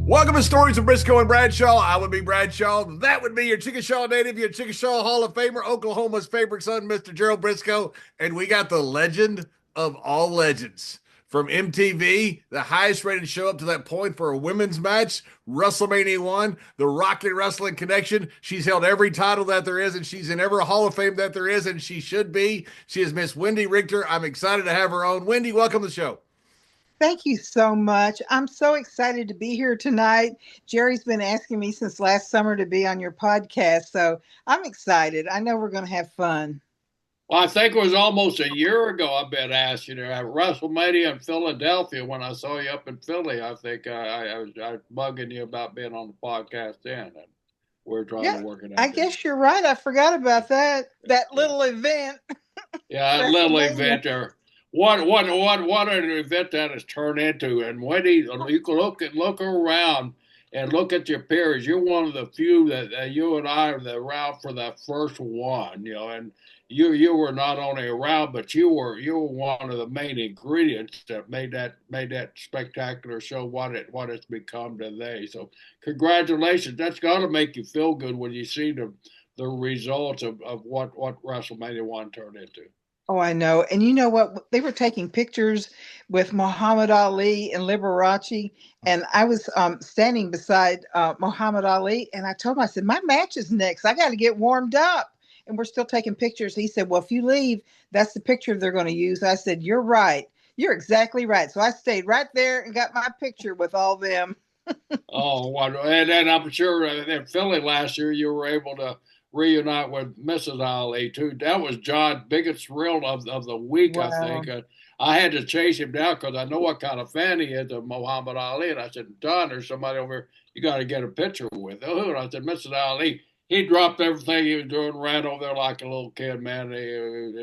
Welcome to Stories of Brisco and Bradshaw. I would be Bradshaw. That would be your Chickasaw native, your Chickasaw Hall of Famer, Oklahoma's favorite son, Mr. Gerald Brisco. And we got the legend of all legends. From MTV, the highest rated show up to that point for a women's match, WrestleMania I, the Rock and Wrestling Connection. She's held every title that there is, and she's in every Hall of Fame that there is, and she should be. She is Miss Wendi Richter. I'm excited to have her on. Wendi, welcome to the show. Thank you so much. I'm so excited to be here tonight. Jerry's been asking me since last summer to be on your podcast, so I'm excited. I know we're going to have fun. Well, I think it was almost a year ago I've been asking you at WrestleMania in Philadelphia when I saw you up in Philly. I think I was bugging you about being on the podcast then, and we're trying to work it out. I guess you're right. I forgot about that little event. Yeah, a little event there. What an event that has turned into. And when you can look around and look at your peers, you're one of the few that you and I are around for that first one, and you were not only around, but you were one of the main ingredients that made that spectacular show what it's become today. So congratulations. That's got to make you feel good when you see the results of what WrestleMania I turned into. Oh, I know. And you know what? They were taking pictures with Muhammad Ali and Liberace. And I was standing beside Muhammad Ali. And I told him, I said, my match is next. I got to get warmed up. And we're still taking pictures. He said, well, if you leave, that's the picture they're going to use. I said, you're right. You're exactly right. So I stayed right there and got my picture with all them. Oh, wonderful. And I'm sure in Philly last year, you were able to reunite with Mrs. Ali too. That was John's biggest thrill of the week, wow. I think. I had to chase him down because I know what kind of fan he is of Muhammad Ali. And I said, John, there's somebody over here you got to get a picture with. Oh, and I said, Mrs. Ali. He dropped everything he was doing, ran over there like a little kid, man.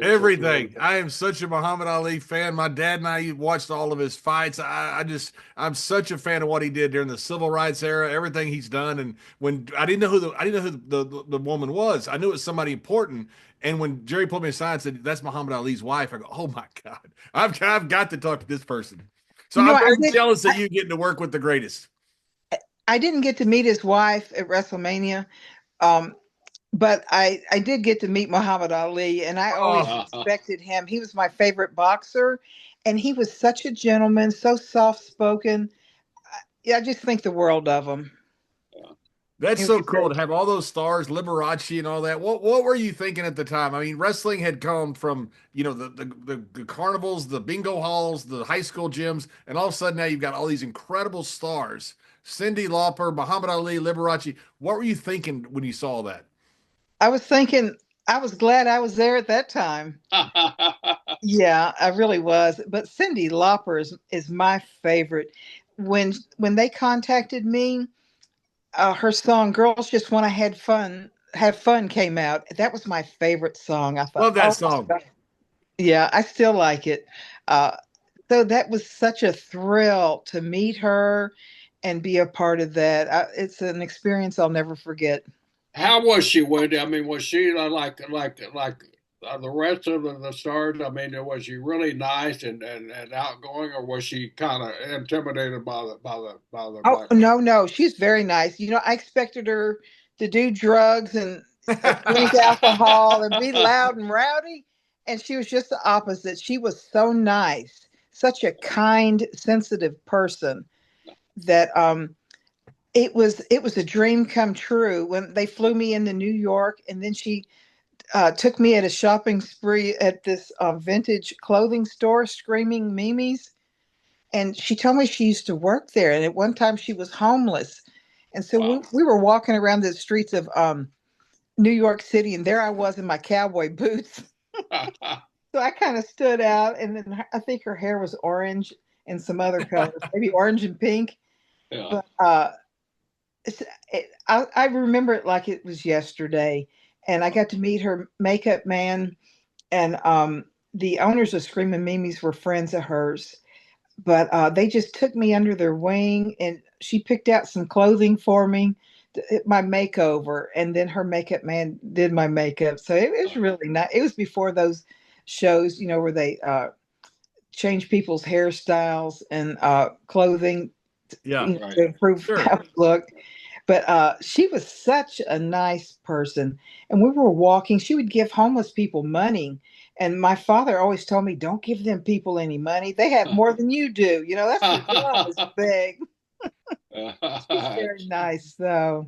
Everything. I am such a Muhammad Ali fan. My dad and I watched all of his fights. I'm such a fan of what he did during the civil rights era, everything he's done. And when I didn't know who the woman was, I knew it was somebody important. And when Jerry pulled me aside and said, that's Muhammad Ali's wife, I go, oh my God, I've got to talk to this person. So I'm very jealous of you getting to work with the greatest. I didn't get to meet his wife at WrestleMania. But I did get to meet Muhammad Ali, and I always respected him. He was my favorite boxer, and he was such a gentleman, so soft-spoken. I just think the world of him. That's so cool to have all those stars, Liberace and all that. What were you thinking at the time? I mean, wrestling had come from, the carnivals, the bingo halls, the high school gyms, and all of a sudden now you've got all these incredible stars. Cyndi Lauper, Muhammad Ali, Liberace. What were you thinking when you saw that? I was thinking, I was glad I was there at that time. Yeah, I really was. But Cyndi Lauper is my favorite. When they contacted me, her song "Girls Just Want to Have Fun" came out. That was my favorite song. I thought, love that song. Yeah, I still like it. So that was such a thrill to meet her and be a part of that. It's an experience I'll never forget. How was she, Wendi? I mean, was she like the rest of the stars? I mean, was she really nice and outgoing, or was she kind of intimidated by the? Oh no, she's very nice. I expected her to do drugs and drink alcohol and be loud and rowdy, and she was just the opposite. She was so nice, such a kind, sensitive person that it was a dream come true when they flew me into New York, and then she took me at a shopping spree at this vintage clothing store, Screaming Mimi's, and she told me she used to work there, and at one time she was homeless, and so wow. we were walking around the streets of New York City, and there I was in my cowboy boots. So I kind of stood out, and then I think her hair was orange and some other colors, maybe orange and pink. Yeah. But I remember it like it was yesterday, and I got to meet her makeup man, and the owners of Screaming Mimi's were friends of hers, but they just took me under their wing, and she picked out some clothing for me, my makeover, and then her makeup man did my makeup. So it was really nice. It was before those shows, where they change people's hairstyles and clothing Yeah. Right. to improve Sure. how we looked. But she was such a nice person. And we were walking. She would give homeless people money. And my father always told me, don't give them people any money. They have more than you do. You know, that's their job is big. She's very nice, though.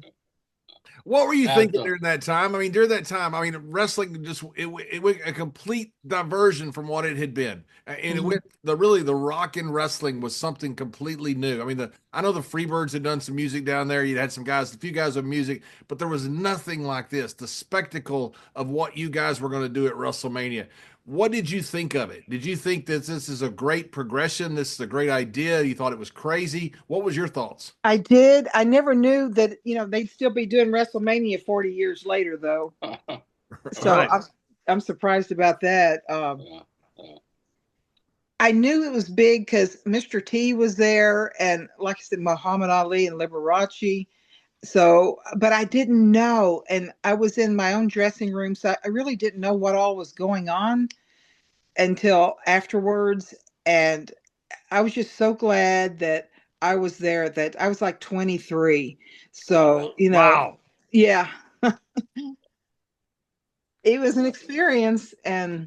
What were you And, thinking during that time? I mean, during that time, I mean, wrestling just it went a complete diversion from what it had been, and it went the rock and wrestling was something completely new. I mean, I know the Freebirds had done some music down there. You had a few guys with music, but there was nothing like this. The spectacle of what you guys were going to do at WrestleMania. What did you think of it? Did you think that this is a great progression? This is a great idea? You thought it was crazy? What was your thoughts? I did. I never knew that, they'd still be doing WrestleMania 40 years later, though. So Right. I'm surprised about that. yeah. I knew it was big because Mr. T was there, and like I said, Muhammad Ali and Liberace. So, but I didn't know, and I was in my own dressing room, so I really didn't know what all was going on until afterwards. And I was just so glad that I was there. That I was like 23. So, Wow. yeah, it was an experience, and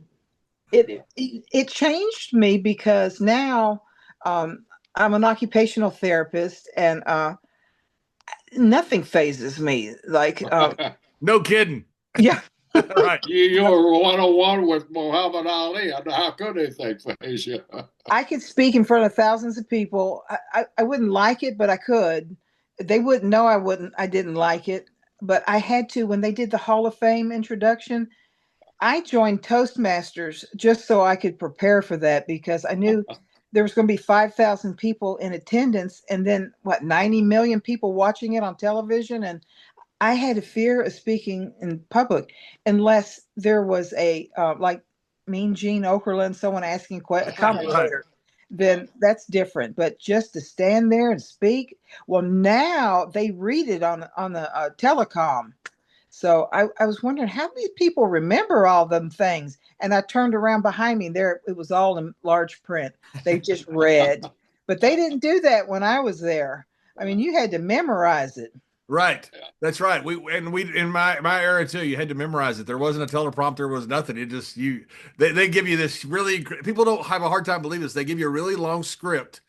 it changed me because now I'm an occupational therapist, and nothing phases me. Like, No kidding. yeah, Right. You were 101 with Muhammad Ali. How could anything face you? I could speak in front of thousands of people. I wouldn't like it, but I could. They wouldn't know I didn't like it, but I had to. When they did the Hall of Fame introduction, I joined Toastmasters just so I could prepare for that, because I knew there was going to be 5,000 people in attendance, and then 90 million people watching it on television. And I had a fear of speaking in public unless there was a like Mean Gene Okerlund, someone asking a commentator. Then that's different. But just to stand there and speak, well, now they read it on the telecom. So I was wondering how many people remember all them things. And I turned around behind me, and there it was all in large print. They just read, but they didn't do that when I was there. I mean, you had to memorize it. Right. That's right. We in my era too, you had to memorize it. There wasn't a teleprompter, there was nothing. It just they give you this people don't have a hard time believing this. They give you a really long script,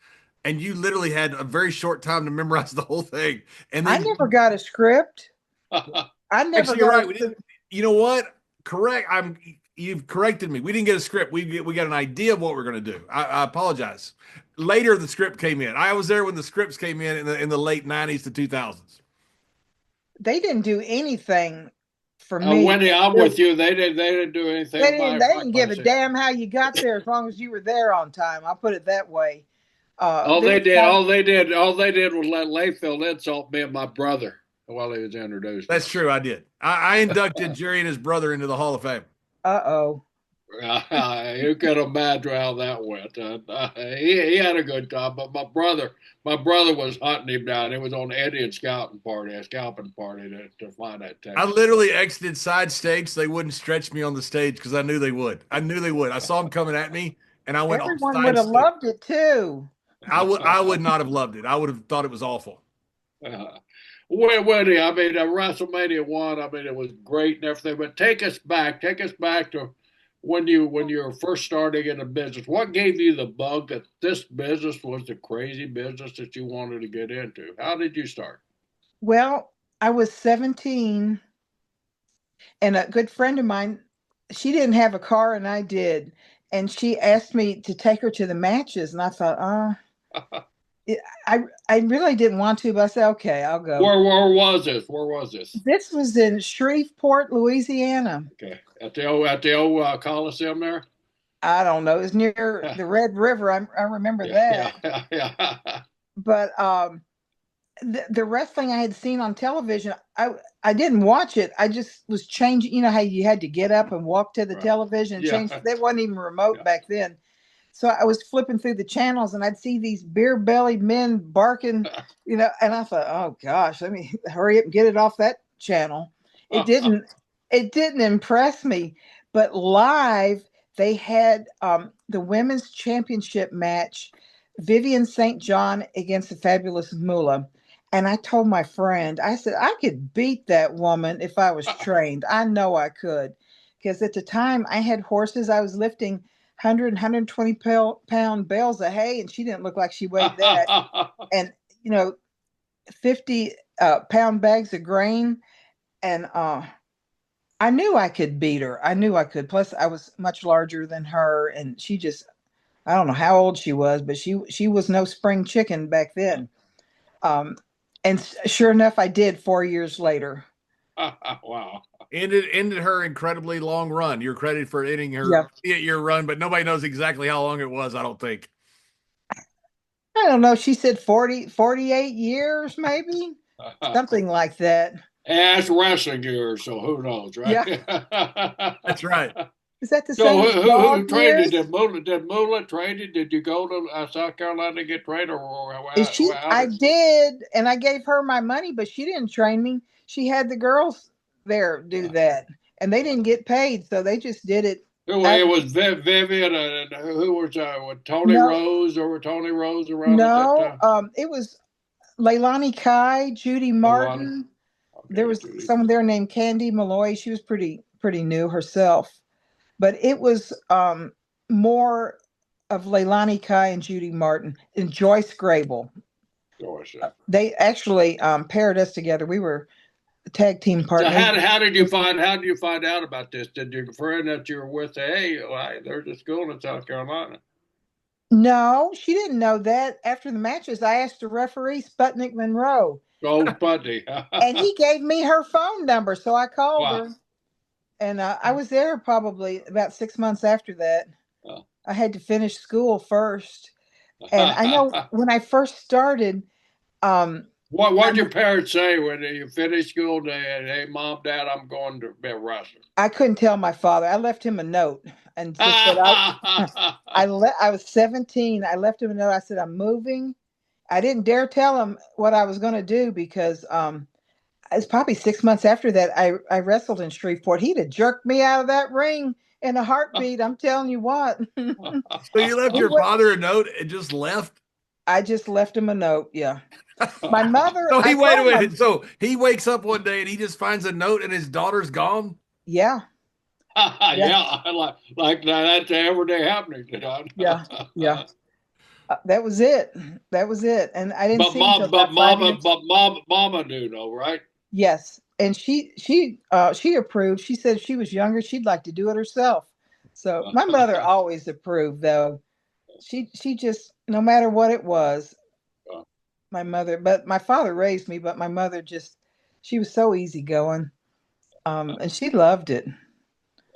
and you literally had a very short time to memorize the whole thing. And I then never got a script. I never actually you're got right. We didn't, you know what? Correct. You've corrected me. We didn't get a script. We got an idea of what we're going to do. I apologize. Later the script came in. I was there when the scripts came in the late 90s to 2000s. They didn't do anything for me. Wendy, I'm with you. They didn't do anything. They didn't give a damn how you got there as long as you were there on time. I'll put it that way. All they did was let Layfield insult me and my brother while he was introduced. That's true. I did. I inducted Jerry and his brother into the Hall of Fame. Uh-oh. You could imagine how that went. He had a good time, but my brother was hunting him down. It was on Eddie scalping party to find that text. I literally exited side stage so they wouldn't stretch me on the stage because I knew they would. I saw them coming at me, and I went. Everyone would have loved it too. I would not have loved it. I would have thought it was awful. Wendy, I mean, WrestleMania I, I mean, it was great and everything, but take us back to when you were first starting in the business. What gave you the bug that this business was the crazy business that you wanted to get into? How did you start? Well, I was 17, and a good friend of mine, she didn't have a car and I did, and she asked me to take her to the matches, and I thought, I really didn't want to, but I said, okay, I'll go. Where was this? This was in Shreveport, Louisiana. Okay, at the old Coliseum there. I don't know. It was near the Red River. I remember that. Yeah. But the wrestling I had seen on television, I didn't watch it. I just was changing. You know how you had to get up and walk to the television and change. They wasn't even remote back then. So I was flipping through the channels, and I'd see these beer-bellied men barking, and I thought, oh gosh, let me hurry up and get it off that channel. It didn't impress me, but live they had the women's championship match Vivian St. John against the Fabulous Moolah. And I told my friend, I said, I could beat that woman if I was trained. I know I could. Because at the time I had horses, I was lifting 100, 120 pound bales of hay, and she didn't look like she weighed that. And, 50 pound bags of grain. And I knew I could beat her. I knew I could. Plus, I was much larger than her, and she just, I don't know how old she was, but she was no spring chicken back then. And sure enough, I did 4 years later. Wow. Ended her incredibly long run. You're credited for ending her 8-year run, but nobody knows exactly how long it was, I don't think. I don't know. She said 48 years, maybe. Something like that. And it's wrestling years, so who knows, right? Yeah. That's right. Is that the so same? Who traded? Did Moolah traded? Did you go to South Carolina to get traded? I did, and I gave her my money, but she didn't train me. She had the girls there do that, and they didn't get paid, so they just did it. It was Vivian, and who was Tony Rose, or Tony Rose around at that time? It was Leilani Kai, Judy Martin. Okay, there was someone there named Candy Malloy. She was pretty new herself. But it was more of Leilani Kai and Judy Martin and Joyce Grable. They actually paired us together. We were tag team partners. So how did you find out about this? Did your friend that you were with say, "Hey, there's a school in South Carolina"? No, she didn't know that. After the matches, I asked the referee, Sputnik Monroe. Oh, Sputnik. And he gave me her phone number, so I called her. And I was there probably about 6 months after that. Oh. I had to finish school first. And I know when I first started. What did your parents say when you finished school? Hey, Mom, Dad, I'm going to be a wrestler. I couldn't tell my father. I left him a note and just said, I was 17. I left him a note. I said, I'm moving. I didn't dare tell him what I was going to do because it's probably 6 months after that I wrestled in Shreveport. He'd have jerked me out of that ring in a heartbeat. I'm telling you what. So you left your father a note and just left? I just left him a note. Yeah. My mother. So wait a minute. So he wakes up one day and he just finds a note and his daughter's gone? Yeah. Yeah. Like that's everyday happening. Yeah. Yeah. That was it. And I didn't see Mama knew though, right? Yes. And she approved. She said if she was younger, she'd like to do it herself. So my mother always approved though. She just, no matter what it was, my mother, but my father raised me, but my mother she was so easygoing. And she loved it.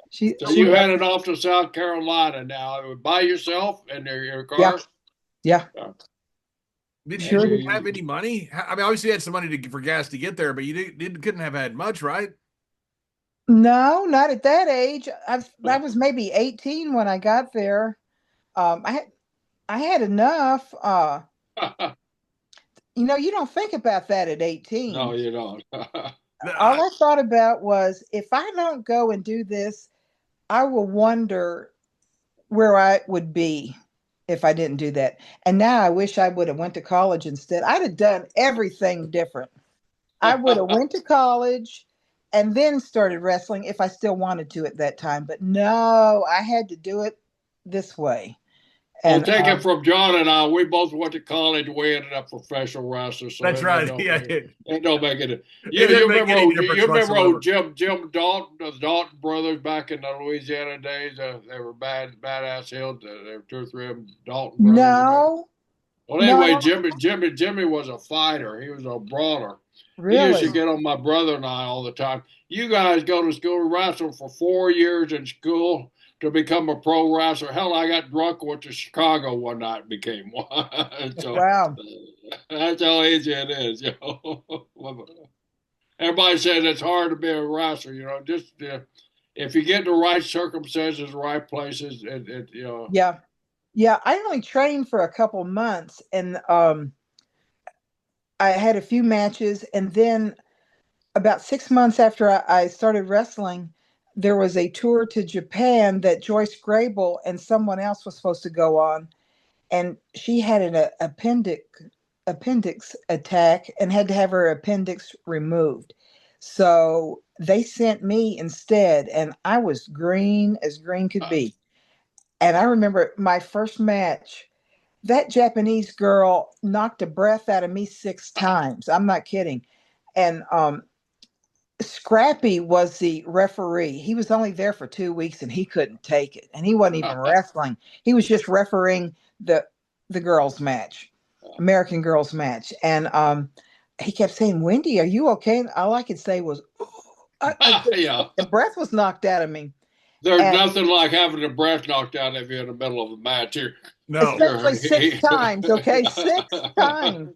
So you headed off to South Carolina now by yourself in your car? Yeah. Did you have any money? I mean, obviously you had some money for gas to get there, but you couldn't have had much, right? No, not at that age. I was maybe 18 when I got there. I had enough. You don't think about that at 18. No, you don't. All I thought about was if I don't go and do this, I will wonder where I would be if I didn't do that. And now I wish I would have went to college instead. I'd have done everything different. I would have went to college and then started wrestling if I still wanted to at that time. But no, I had to do it this way. And take it from John and I, we both went to college. We ended up professional wrestlers. So that's right. It don't make it. You remember old Jim Dalton, the Dalton brothers back in the Louisiana days? They were badass hills. There were 2 or 3 of them. Dalton brothers. No. Well, anyway, Jimmy was a fighter. He was a brawler. Really? He used to get on my brother and I all the time. You guys go to school to wrestle for 4 years in school to become a pro wrestler. Hell, I got drunk, went to Chicago one night and became one. So, wow. That's how easy it is. Everybody says it's hard to be a wrestler. Just if you get the right circumstances, right places, Yeah. Yeah, I only trained for a couple months, and I had a few matches, and then about 6 months after I started wrestling, there was a tour to Japan that Joyce Grable and someone else was supposed to go on. and she had an appendix attack and had to have her appendix removed. So they sent me instead, and I was green as green could be. And I remember my first match, that Japanese girl knocked the breath out of me 6 times. I'm not kidding. And Scrappy was the referee. He was only there for 2 weeks and he couldn't take it. And he wasn't even wrestling. He was just refereeing the girls match, American girls match. And he kept saying, "Wendy, are you okay?" And all I could say was, Yeah. the breath was knocked out of me. There's nothing like having the breath knocked out of you in the middle of a match here. No. Especially 6 times, okay? 6 times.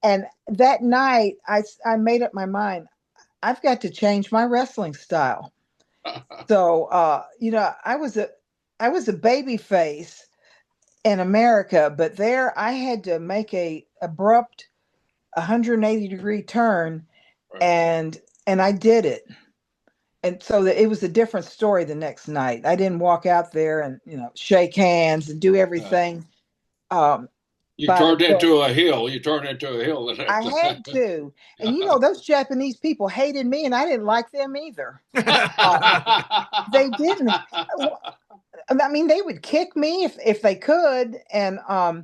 And that night, I made up my mind. I've got to change my wrestling style. So, I was a baby face in America, but there I had to make a abrupt 180-degree turn, and I did it. And so it was a different story the next night. I didn't walk out there and shake hands and do everything. You turned into a hill. You turned into a hill. I had to. And those Japanese people hated me, and I didn't like them either. They didn't. I mean, they would kick me if they could, and I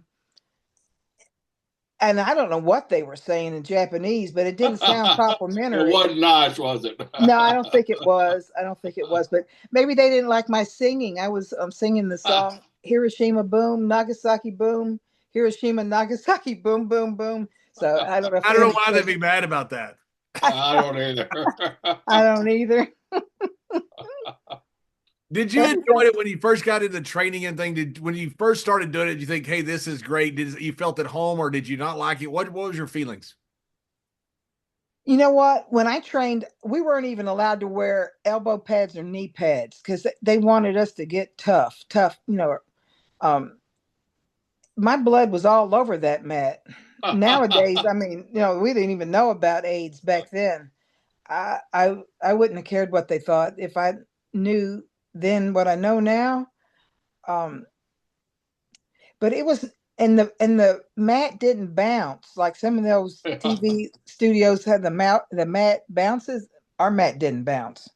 don't know what they were saying in Japanese, but it didn't sound complimentary. It wasn't nice, was it? No, I don't think it was. But maybe they didn't like my singing. I was singing the song Hiroshima Boom, Nagasaki Boom, Hiroshima, Nagasaki Boom, Boom, Boom. So I don't know. I don't know why they'd be mad about that. I don't either. I don't either. Did you enjoy it when you first got into training and thing? When you first started doing it, did you think, "Hey, this is great"? Did you felt at home, or did you not like it? What was your feelings? You know what? When I trained, we weren't even allowed to wear elbow pads or knee pads because they wanted us to get tough. My blood was all over that mat. Nowadays, I mean, we didn't even know about AIDS back then. I wouldn't have cared what they thought if I knew then what I know now. But it was, and the mat didn't bounce like some of those TV studios had the mat bounces. Our mat didn't bounce.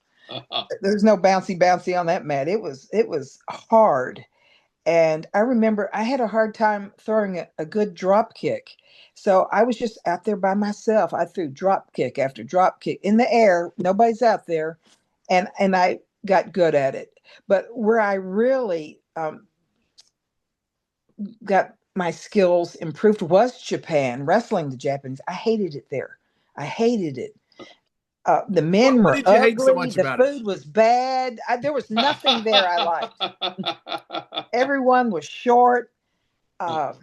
There's no bouncy on that mat. It was hard. And I remember I had a hard time throwing a good drop kick. So I was just out there by myself. I threw drop kick after drop kick in the air. Nobody's out there. And I got good at it. But where I really got my skills improved was Japan, wrestling the Japanese. I hated it there. I hated it. The men were ugly. The food was bad. There was nothing there I liked. Everyone was short. I'd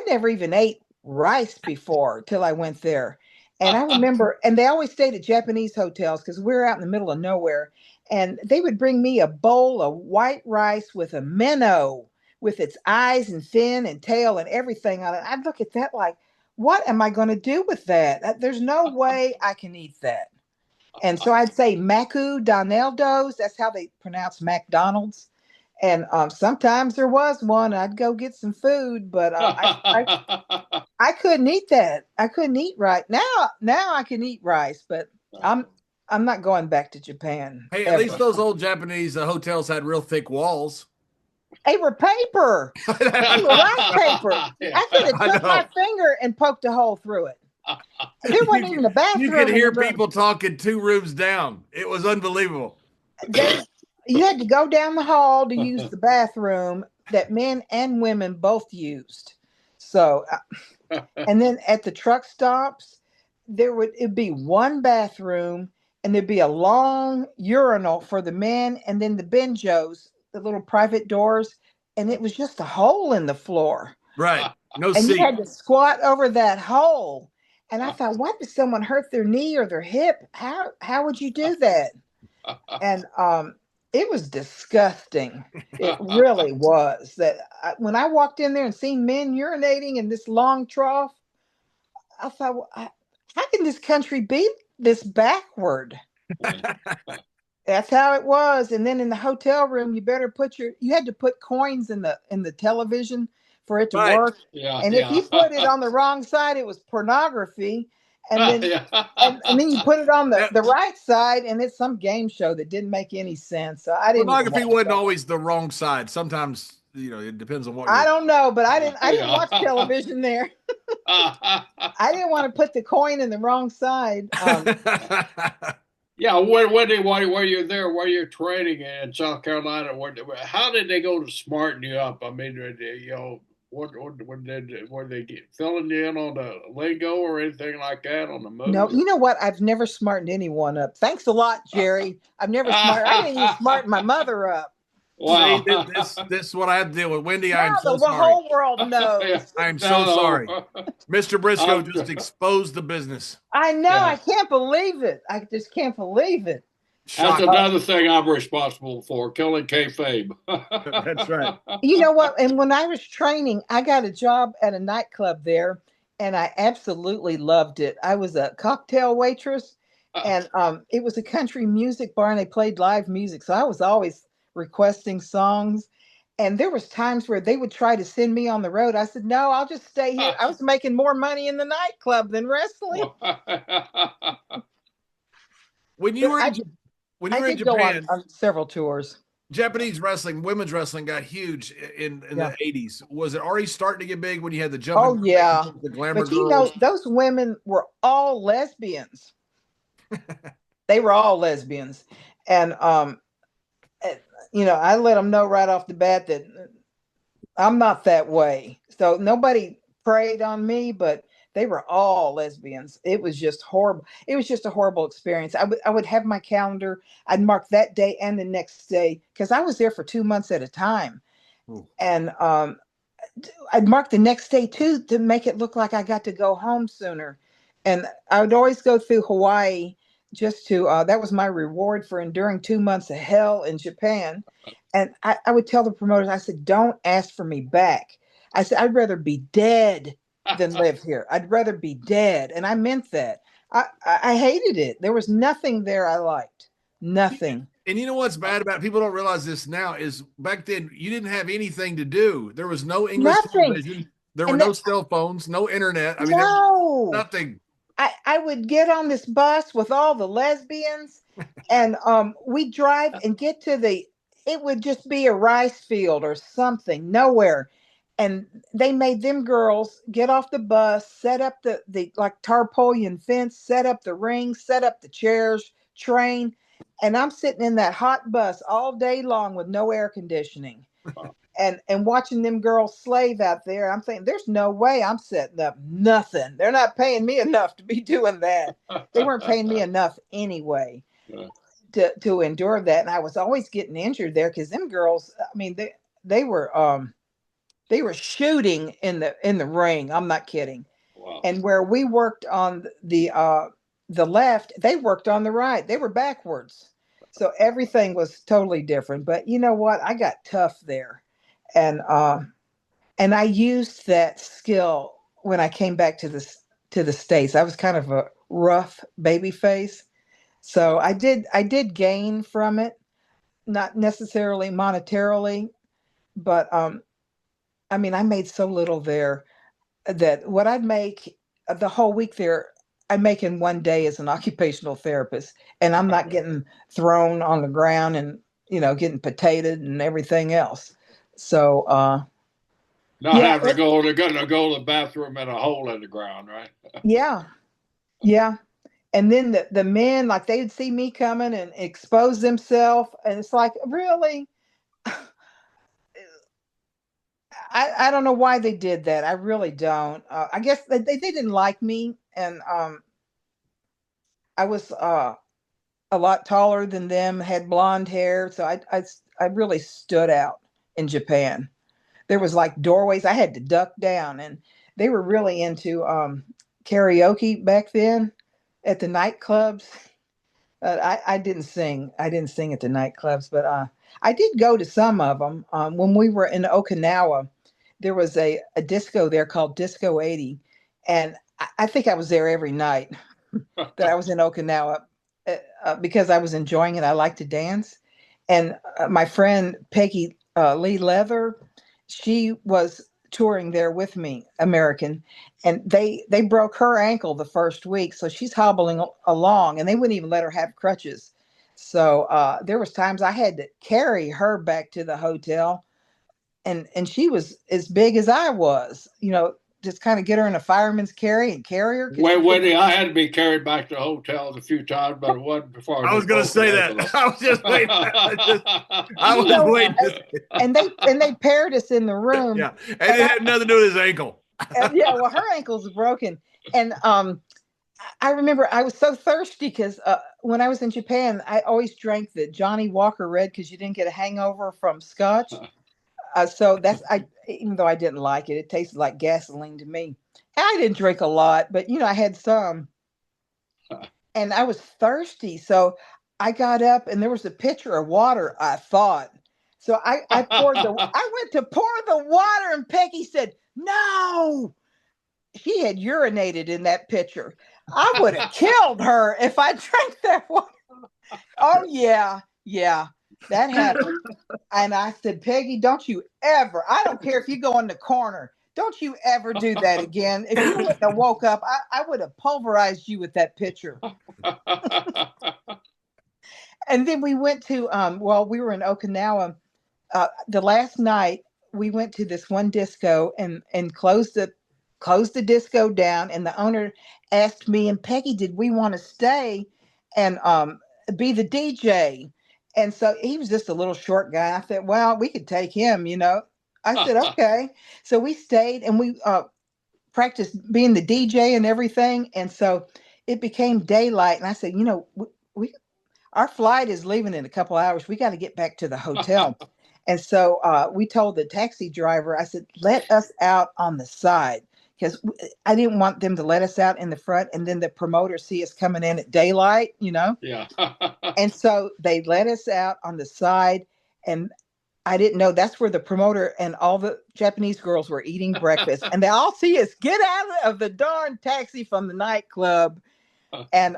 never even ate rice before till I went there. And I remember, and they always stayed at Japanese hotels because we were out in the middle of nowhere. And they would bring me a bowl of white rice with a minnow with its eyes and fin and tail and everything on it. I'd look at that like, what am I going to do with that? There's no way I can eat that. And so I'd say Maku Donaldo's. That's how they pronounce McDonald's. And sometimes there was one. I'd go get some food, but I couldn't eat that. I couldn't eat rice. Now I can eat rice, but I'm not going back to Japan. Hey, at least those old Japanese hotels had real thick walls. They were paper. They were rice paper. I could have took my finger and poked a hole through it. There wasn't even a bathroom. You could hear people talking 2 rooms down. It was unbelievable. You had to go down the hall to use the bathroom that men and women both used. So, and then at the truck stops, it'd be one bathroom, and there'd be a long urinal for the men, and then the benjos, the little private doors, and it was just a hole in the floor. Right. No and seat. You had to squat over that hole. And I thought, what if someone hurt their knee or their hip? How would you do that? And it was disgusting. It really was. That when I walked in there and seen men urinating in this long trough, I thought, well, how can this country be this backward? That's how it was. And then in the hotel room, you had to put coins in the television for it to Right. work. Yeah, And if yeah. you put it on the wrong side, it was pornography. And then Yeah. and then you put it on That the right side, and it's some game show that didn't make any sense. So I didn't even pornography watch wasn't that. always the wrong side. Sometimes, it depends on what I you're. don't know, but I didn't watch Yeah. television there. I didn't want to put the coin in the wrong side. Yeah, when you're there, where you're training in South Carolina, how did they go to smarten you up? I mean, were they filling you in on the lingo or anything like that on the No, moves? you know what? I've never smartened anyone up. Thanks a lot, Jerry. I've never I didn't even smarten my mother up. See, Wow. this is what I have to deal with. Wendy, I Now am so the sorry. whole world Yeah, knows. I am so no, sorry. Mr. Briscoe I'm, just exposed the business. I know. I yeah. can't believe it. I just can't believe it. That's Shocking. another thing I'm responsible for, killing kayfabe. That's right. You know what? And when I was training, I got a job at a nightclub there, and I absolutely loved it. I was a cocktail waitress, and it was a country music bar, and they played live music. So I was always requesting songs. And there was times where they would try to send me on the road. I said, no, I'll just stay here. I was making more money in the nightclub than wrestling. When you were I, in, when you I were in did go Japan, on several tours. Japanese wrestling, women's wrestling got huge in Yeah. the 80s. Was it already starting to get big when you had the Oh, jumping, yeah. the glamour But you know, girls? those women were all lesbians. They were all lesbians. And, I let them know right off the bat that I'm not that way. So nobody preyed on me, but they were all lesbians. It was just horrible. It was just a horrible experience. I would have my calendar. I'd mark that day and the next day because I was there for 2 months at a time. Ooh. And I'd mark the next day too to make it look like I got to go home sooner. And I would always go through Hawaii just to, that was my reward for enduring 2 months of hell in Japan. And I would tell the promoters, I said, don't ask for me back. I said, I'd rather be dead than live here. I'd rather be dead. And I meant that. I hated it. There was nothing there I liked. Nothing. And you know what's bad about it? People don't realize this now is back then you didn't have anything to do. There was no English Nothing. television. There were And no cell phones, no internet. I mean, there was no. nothing. I would get on this bus with all the lesbians and we'd drive and get to it would just be a rice field or something, nowhere. And they made them girls get off the bus, set up the like tarpaulin fence, set up the ring, set up the chairs, train. And I'm sitting in that hot bus all day long with no air conditioning. And watching them girls slave out there, I'm thinking, there's no way I'm setting up nothing. They're not paying me enough to be doing that. They weren't paying me enough anyway to endure that. And I was always getting injured there because them girls, I mean, they were shooting in the ring. I'm not kidding. Wow. And where we worked on the left, they worked on the right. They were backwards. So everything was totally different. But you know what? I got tough there. And I used that skill when I came back to the States. I was kind of a rough baby face. So I did gain from it, not necessarily monetarily, but I mean, I made so little there that what I'd make the whole week there, I make in one day as an occupational therapist, and I'm not getting thrown on the ground and getting potatoed and everything else. So Not yeah, having to go to the bathroom in a hole in the ground, right? yeah. And then the men, like, they'd see me coming and expose themselves, and it's like, really? I don't know why they did that. I really don't. I guess they didn't like me, and I was a lot taller than them, had blonde hair, so I really stood out in Japan. There was like doorways I had to duck down, and they were really into karaoke back then at the nightclubs. I didn't sing. I didn't sing at the nightclubs, but I did go to some of them. When we were in Okinawa, there was a disco there called Disco 80, and I think I was there every night that I was in Okinawa. because I was enjoying it. I like to dance. And my friend Peggy Lee Leather, she was touring there with me, American, and they broke her ankle the first week, so she's hobbling along, and they wouldn't even let her have crutches. So there was times I had to carry her back to the hotel, and she was as big as I was, just kind of get her in a fireman's carry and carry her. Wait, Wendy, I had to be carried back to hotels a few times, but it wasn't before. I was going to say that. I was just waiting. I was waiting. And they paired us in the room. Yeah, and it had nothing to do with his ankle. Yeah, well, her ankle's broken, and I remember I was so thirsty because when I was in Japan, I always drank the Johnny Walker Red because you didn't get a hangover from scotch. So even though I didn't like it, it tasted like gasoline to me. I didn't drink a lot, but I had some, and I was thirsty. So I got up, and there was a pitcher of water, I thought. So I went to pour the water, and Peggy said, "No." She had urinated in that pitcher. I would have killed her if I drank that water. Oh yeah. That happened. And I said, "Peggy, don't you ever, I don't care if you go in the corner, don't you ever do that again. If you wouldn't have woke up, I would have pulverized you with that pitcher." And then we went to, we were in Okinawa. The last night, we went to this one disco and closed the disco down. And the owner asked me and Peggy, did we want to stay and be the DJ? And so he was just a little short guy. I thought, well, we could take him, I said, okay. So we stayed and we practiced being the DJ and everything. And so it became daylight. And I said, our flight is leaving in a couple hours. We got to get back to the hotel. And so we told the taxi driver, I said, let us out on the side, because I didn't want them to let us out in the front and then the promoter see us coming in at daylight, Yeah. And so they let us out on the side, and I didn't know that's where the promoter and all the Japanese girls were eating breakfast. And they all see us get out of the darn taxi from the nightclub. And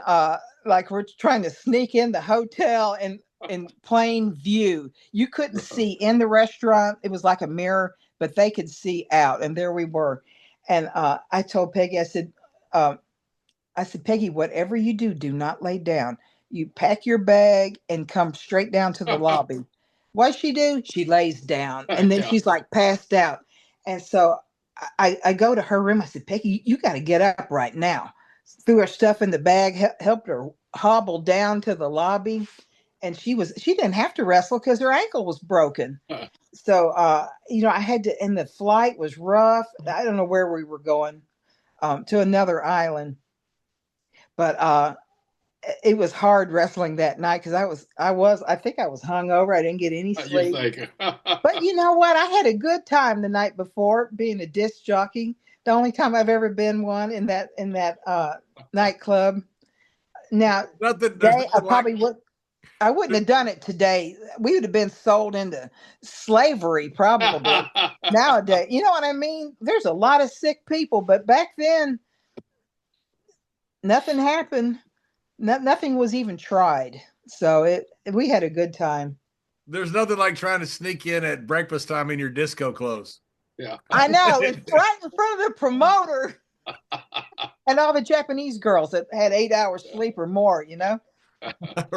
like we're trying to sneak in the hotel and in plain view. You couldn't see in the restaurant. It was like a mirror, but they could see out. And there we were. And I told Peggy, I said, Peggy, whatever you do, do not lay down. You pack your bag and come straight down to the lobby. What she do? She lays down. And then she's like passed out. And so I go to her room. I said, Peggy, you got to get up right now. Threw her stuff in the bag, helped her hobble down to the lobby. And she didn't have to wrestle because her ankle was broken. So, I had to, and the flight was rough. I don't know where we were going, to another island, but it was hard wrestling that night because I think I was hungover. I didn't get any sleep. But you know what? I had a good time the night before being a disc jockey. The only time I've ever been one in that nightclub. Now, I wouldn't have done it today. We would have been sold into slavery probably nowadays. You know what I mean? There's a lot of sick people, but back then, nothing happened. Nothing was even tried. So we had a good time. There's nothing like trying to sneak in at breakfast time in your disco clothes. Yeah, I know. It's right in front of the promoter and all the Japanese girls that had 8 hours sleep or more,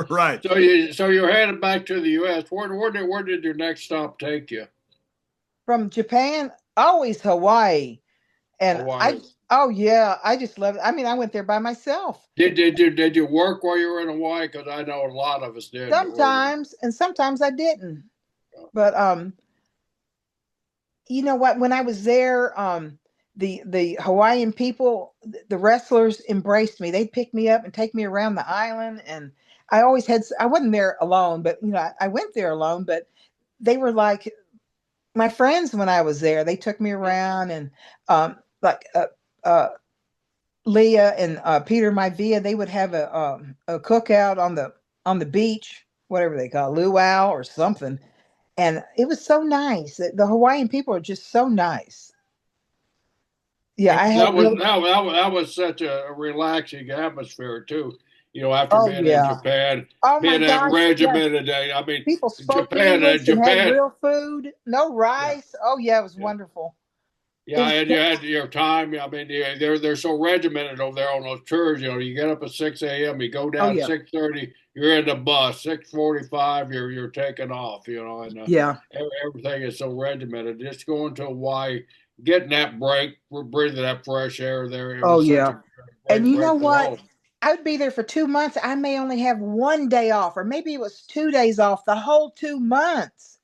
Right. So you're headed back to the U.S. Where did your next stop take you? From Japan, always Hawaii. And Hawaii. I just love it. I mean, I went there by myself. Did you work while you were in Hawaii? Because I know a lot of us did. Sometimes, and sometimes I didn't. But you know what? When I was there, the Hawaiian people, the wrestlers embraced me. They'd pick me up and take me around the island. And I wasn't there alone, but I went there alone, but they were like my friends when I was there. They took me around and Leah and Peter Maivia, they would have a cookout on the beach, whatever they call it, luau or something. And it was so nice. The Hawaiian people are just so nice. Yeah, that was such a relaxing atmosphere too. after Oh being in yeah. Japan, Oh my being that gosh. Yeah. regimented. I mean, People spoke Japan, English and had Japan. real food, no Yeah, rice. Oh yeah, it was yeah. wonderful. It Yeah, was. and you had your time. I mean, they're so regimented over there on those tours. You get up at 6 a.m., you go Oh down yeah. 6:30, you're in the bus. 6:45, you're taking off. And Yeah. everything is so regimented. Just going to Hawaii, getting that break, breathing that fresh air there. It Oh was such yeah. a And great you know break for what? all. I would be there for 2 months. I may only have one day off, or maybe it was 2 days off the whole 2 months.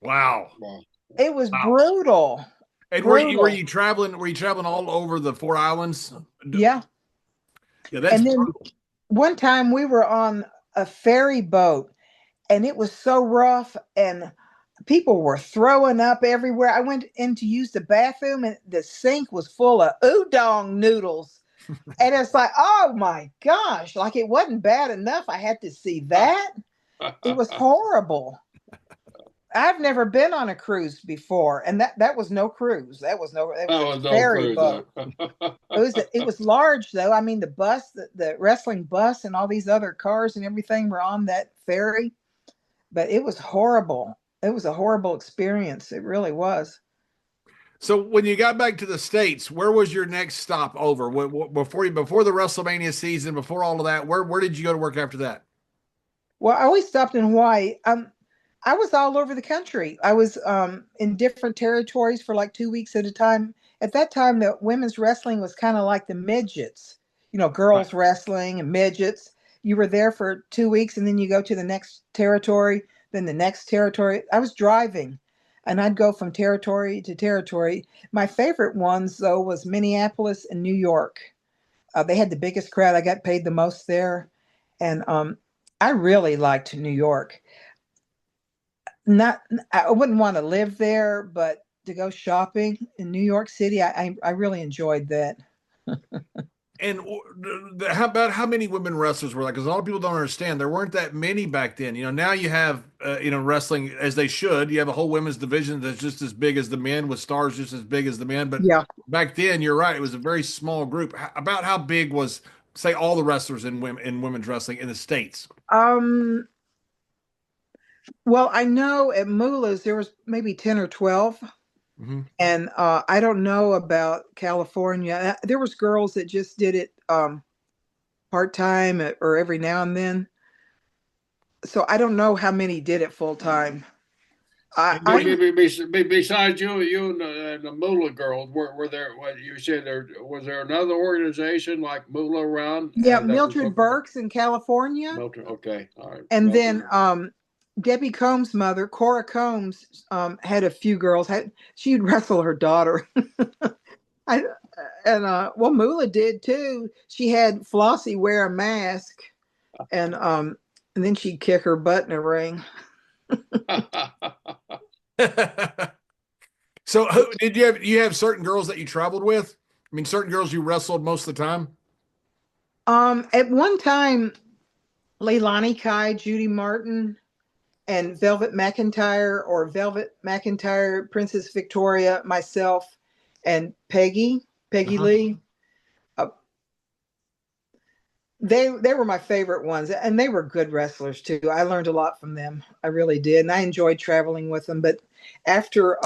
Wow. Wow. It was Wow. brutal. And were Brutal. you traveling? Were you traveling all over the four islands? Yeah. Yeah, that's And then brutal. one time we were on a ferry boat and it was so rough and people were throwing up everywhere. I went in to use the bathroom and the sink was full of udon noodles. And it's like, oh my gosh, like it wasn't bad enough. I had to see that. It was horrible. I've never been on a cruise before, and that was no cruise. It was That a was no ferry cruise. boat. It was large though. I mean, the bus, the wrestling bus, and all these other cars and everything were on that ferry. But it was horrible. It was a horrible experience. It really was. So when you got back to the States, where was your next stop over? Before the WrestleMania season, before all of that, where did you go to work after that? Well, I always stopped in Hawaii. I was all over the country. I was in different territories for like 2 weeks at a time. At that time, the women's wrestling was kind of like the midgets, Right. girls wrestling and midgets. You were there for 2 weeks and then you go to the next territory, then the next territory. I was driving and I'd go from territory to territory. My favorite ones, though, was Minneapolis and New York. They had the biggest crowd. I got paid the most there. And I really liked New York. Not, I wouldn't want to live there, but to go shopping in New York City, I really enjoyed that. And how about how many women wrestlers were like? Because a lot of people don't understand there weren't that many back then. Now you have wrestling as they should. You have a whole women's division that's just as big as the men with stars just as big as the men. But Yeah. back then, you're right, it was a very small group. About how big was say all the wrestlers in women's wrestling in the States? Um. Well, I know at Moolah's there was maybe 10 or 12, Hmm. and I don't know about California. There was girls that just did it part time or every now and then. So I don't know how many did it full time. I, And I Besides you and the Moolah girls, were there? What you said there was there another organization like Moolah around Yeah, that was Mildred looking for Burks in California. Milton? Okay, all right, And Milton. then Debbie Combs' mother, Cora Combs, had a few girls. She'd wrestle her daughter. I well, Moolah did too. She had Flossie wear a mask, and then she'd kick her butt in a ring. So did you have certain girls that you traveled with? I mean, certain girls you wrestled most of the time. At one time, Leilani Kai, Judy Martin, and Velvet McIntyre, or Velvet McIntyre, Princess Victoria, myself, and Peggy Uh-huh. Lee. Uh, they were my favorite ones, and they were good wrestlers too. I learned a lot from them. I really did, and I enjoyed traveling with them. But after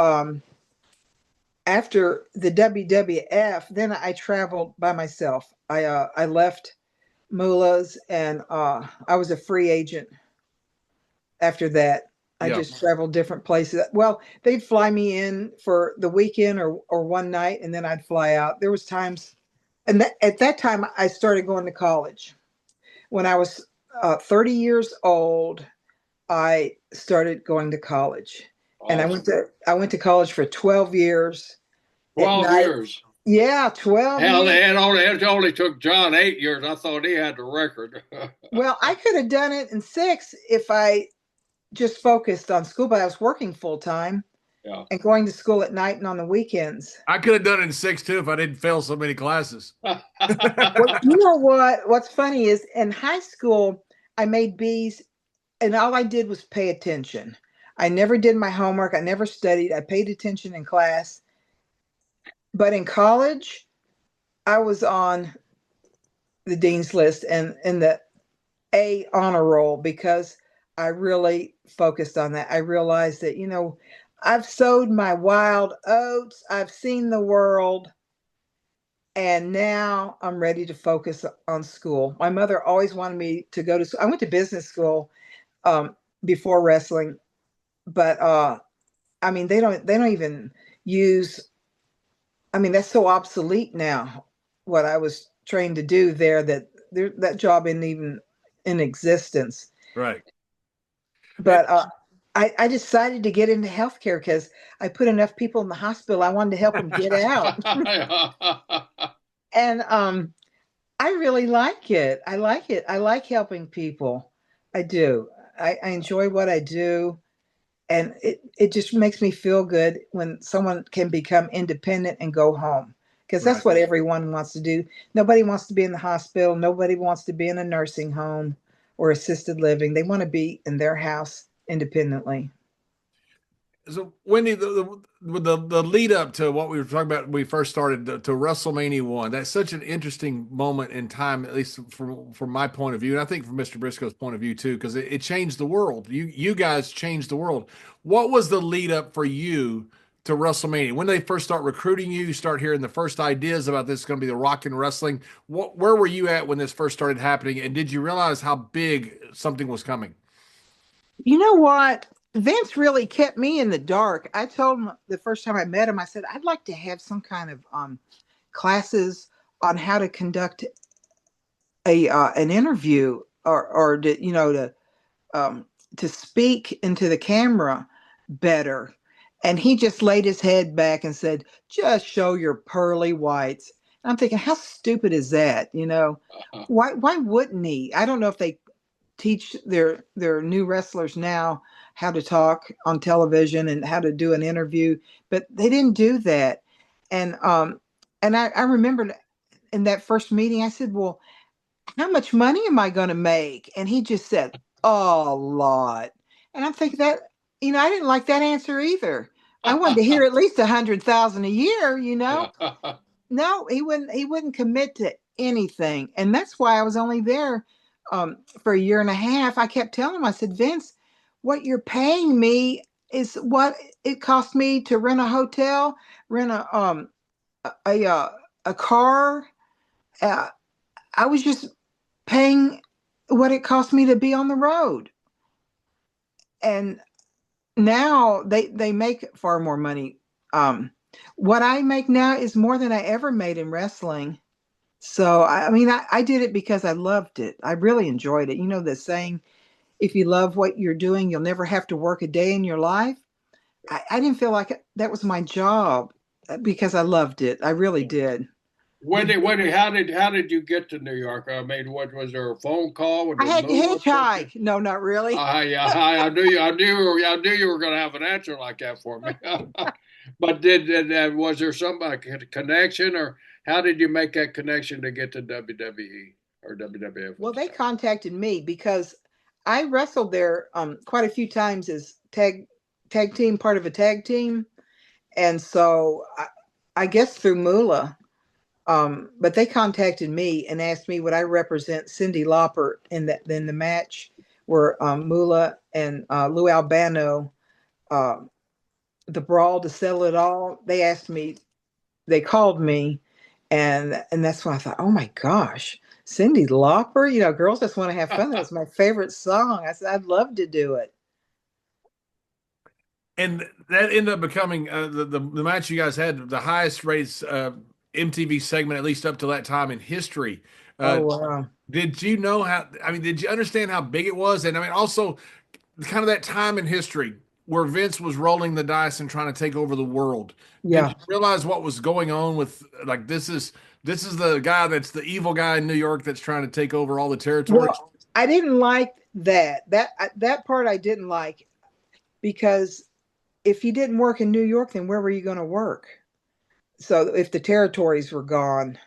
after the WWF, then I traveled by myself. I left Mullah's, and I was a free agent after that. I Yeah. just traveled different places. Well, they'd fly me in for the weekend or one night, and then I'd fly out. There was times, and at that time, I started going to college. When I was 30 years old, I started going to college, and Awesome. I went to college for 12 years at 12 night. years. Yeah, 12 Hell, years. it only took John 8 years. I thought he had the record. Well, I could have done it in 6 if I just focused on school, but I was working full time Yeah. and going to school at night and on the weekends. I could have done it in 6 too if I didn't fail so many classes. Well, you know what? What's funny is in high school, I made B's and all I did was pay attention. I never did my homework. I never studied. I paid attention in class. But in college, I was on the dean's list, and a honor roll because I really focused on that. I realized that, I've sowed my wild oats, I've seen the world, and now I'm ready to focus on school. My mother always wanted me to go to school. I went to business school before wrestling, but I mean they don't even use. I mean, that's so obsolete now. What I was trained to do there, that job isn't even in existence. Right. And But I decided to get into healthcare because I put enough people in the hospital. I wanted to help them get out, and I really like it. I like it. I like helping people. I do. I enjoy what I do. And it just makes me feel good when someone can become independent and go home. Because right. that's what everyone wants to do. Nobody wants to be in the hospital. Nobody wants to be in a nursing home or assisted living. They want to be in their house independently. So, Wendy, the lead up to what we were talking about when we first started to WrestleMania I, that's such an interesting moment in time, at least from my point of view, and I think from Mr. Briscoe's point of view too, because it changed the world. You guys changed the world. What was the lead up for you to WrestleMania? When they first start recruiting you, you start hearing the first ideas about this is going to be the Rock and Wrestling. Where were you at when this first started happening, and did you realize how big something was coming? You know what? Vince really kept me in the dark. I told him the first time I met him, I said, I'd like to have some kind of classes on how to conduct an interview or to speak into the camera better. And he just laid his head back and said, just show your pearly whites. And I'm thinking, how stupid is that? Why wouldn't he? I don't know if they teach their new wrestlers now how to talk on television and how to do an interview, but they didn't do that. And I remember in that first meeting, I said, well, how much money am I going to make? And he just said, a lot. And I'm thinking that, I didn't like that answer either. I wanted to hear at least 100,000 a year. No, he wouldn't commit to anything. And that's why I was only there for a year and a half. I kept telling him, I said, Vince, what you're paying me is what it cost me to rent a hotel, rent a car. Uh, I was just paying what it cost me to be on the road. And now they make far more money. What I make now is more than I ever made in wrestling. So I mean, I did it because I loved it. I really enjoyed it. You know the saying, if you love what you're doing, you'll never have to work a day in your life. I didn't feel like that was my job because I loved it. I really did. How did you get to New York? I mean, what was there a phone call with I the had to Moolah person? hitchhike. No, not really. Yeah, I knew you were going to have an answer like that for me. But was there some connection, or how did you make that connection to get to WWE or WWF? Well, they contacted me because I wrestled there quite a few times as tag team, part of a tag team, and so I guess through Moolah. But they contacted me and asked me would I represent Cyndi Lauper in the match where Moolah and Lou Albano, uh, the brawl to settle it all. They asked me, they called me, and that's why I thought, oh my gosh, Cyndi Lauper, girls just want to have fun. That's my favorite song. I said I'd love to do it. And that ended up becoming the match you guys had the highest rates MTV segment, at least up to that time in history. Oh wow. Did you know how? I mean, did you understand how big it was? And I mean, also kind of that time in history where Vince was rolling the dice and trying to take over the world. Did Yeah. you realize what was going on with like this is the guy that's the evil guy in New York that's trying to take over all the territories? Well, I didn't like that part. I didn't like because if you didn't work in New York, then where were you going to work? So if the territories were gone,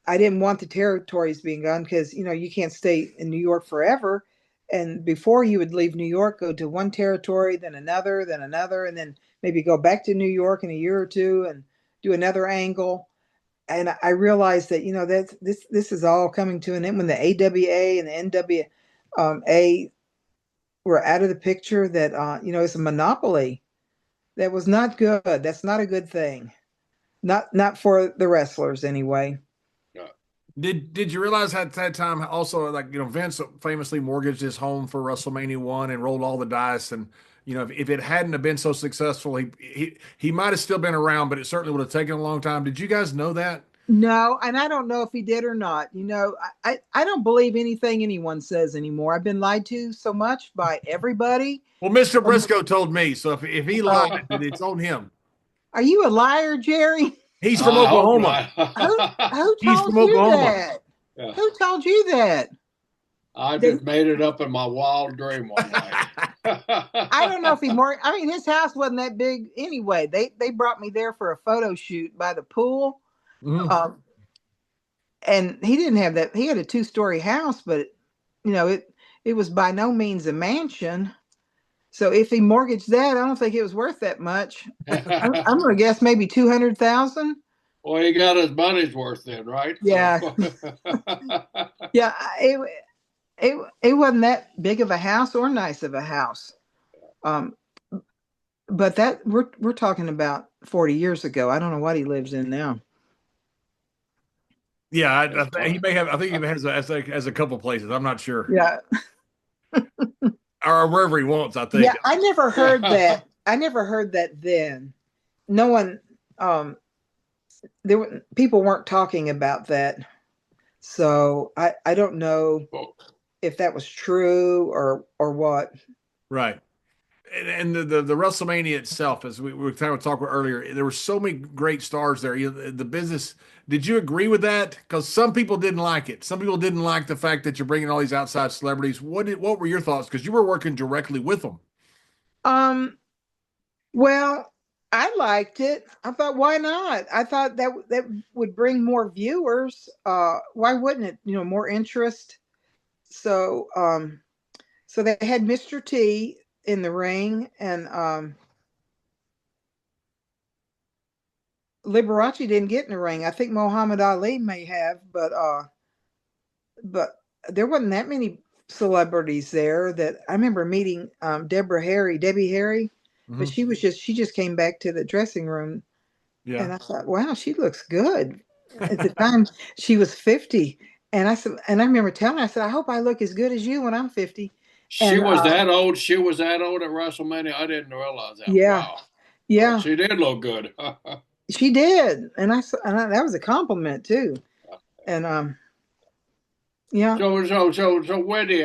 I didn't want the territories being gone because you can't stay in New York forever. And before you would leave New York, go to one territory, then another, and then maybe go back to New York in a year or two and do another angle. and I realized that, that's this is all coming to an end when the AWA and the NWA were out of the picture. That it's a monopoly. That was not good. That's not a good thing. Not for the wrestlers anyway. Did you realize at that time also, like, Vince famously mortgaged his home for WrestleMania I and rolled all the dice, and if it hadn't have been so successful, he might have still been around, but it certainly would have taken a long time. Did you guys know that? No, and I don't know if he did or not. I don't believe anything anyone says anymore. I've been lied to so much by everybody. Well, Mr. Brisco told me, so if he lied, then it's on him. Are you a liar, Jerry? He's from Oklahoma. Who He's told from you Oklahoma. that? Yeah. Who told you that? I just made it up in my wild dream one night. I don't know if his house wasn't that big anyway. They brought me there for a photo shoot by the pool. Mm-hmm. And he didn't have that. He had a 2-story house, but it was by no means a mansion. So if he mortgaged that, I don't think it was worth that much. I'm going to guess maybe 200,000. Well, he got his money's worth then, right? Yeah. Yeah. It wasn't that big of a house or nice of a house. But that we're talking about 40 years ago. I don't know what he lives in now. Yeah, he may have. I think he has a couple places. I'm not sure. Yeah. Or wherever he wants, I think. Yeah, I never heard that. I never heard that then. No one, people weren't talking about that. So I don't know if that was true or what. Right. And the WrestleMania itself, as we were kind of talking earlier, there were so many great stars there. The business. Did you agree with that? Because some people didn't like it. Some people didn't like the fact that you're bringing all these outside celebrities. What were your thoughts? Because you were working directly with them. Well, I liked it. I thought, why not? I thought that would bring more viewers. Why wouldn't it? More interest. So, so they had Mr. T in the ring, and Liberace didn't get in the ring. I think Muhammad Ali may have, but there wasn't that many celebrities there. That I remember meeting Debbie Harry, Mm-hmm. but she just came back to the dressing room, and I thought, wow, she looks good. At the time, she was 50, and I remember telling her, I said, I hope I look as good as you when I'm 50. She was that old. She was that old at WrestleMania. I didn't realize that. Yeah, wow. Yeah, well, she did look good. She did, and that was a compliment too. And yeah. So Wendi,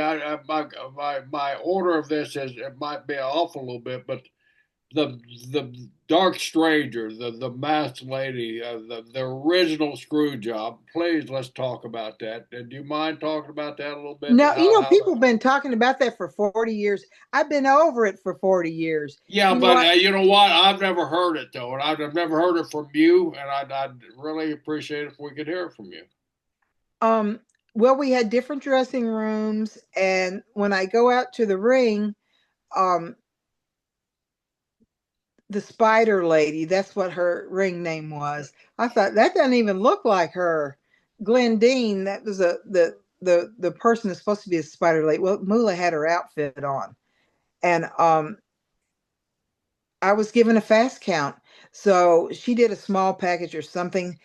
my order of this is, it might be off a little bit, but the Dark Stranger, the masked lady, the original Screwjob. Please, let's talk about that. Do you mind talking about that a little bit? No, people have been talking about that for 40 years. I've been over it for 40 years. Yeah, but you know what? I've never heard it though, and I've never heard it from you. And I'd really appreciate it if we could hear it from you. Well, we had different dressing rooms, and when I go out to the ring, the Spider Lady, that's what her ring name was. I thought, that doesn't even look like her. Glendine, that was the person that's supposed to be a Spider Lady. Well, Moolah had her outfit on. And I was given a fast count. So she did a small package or something.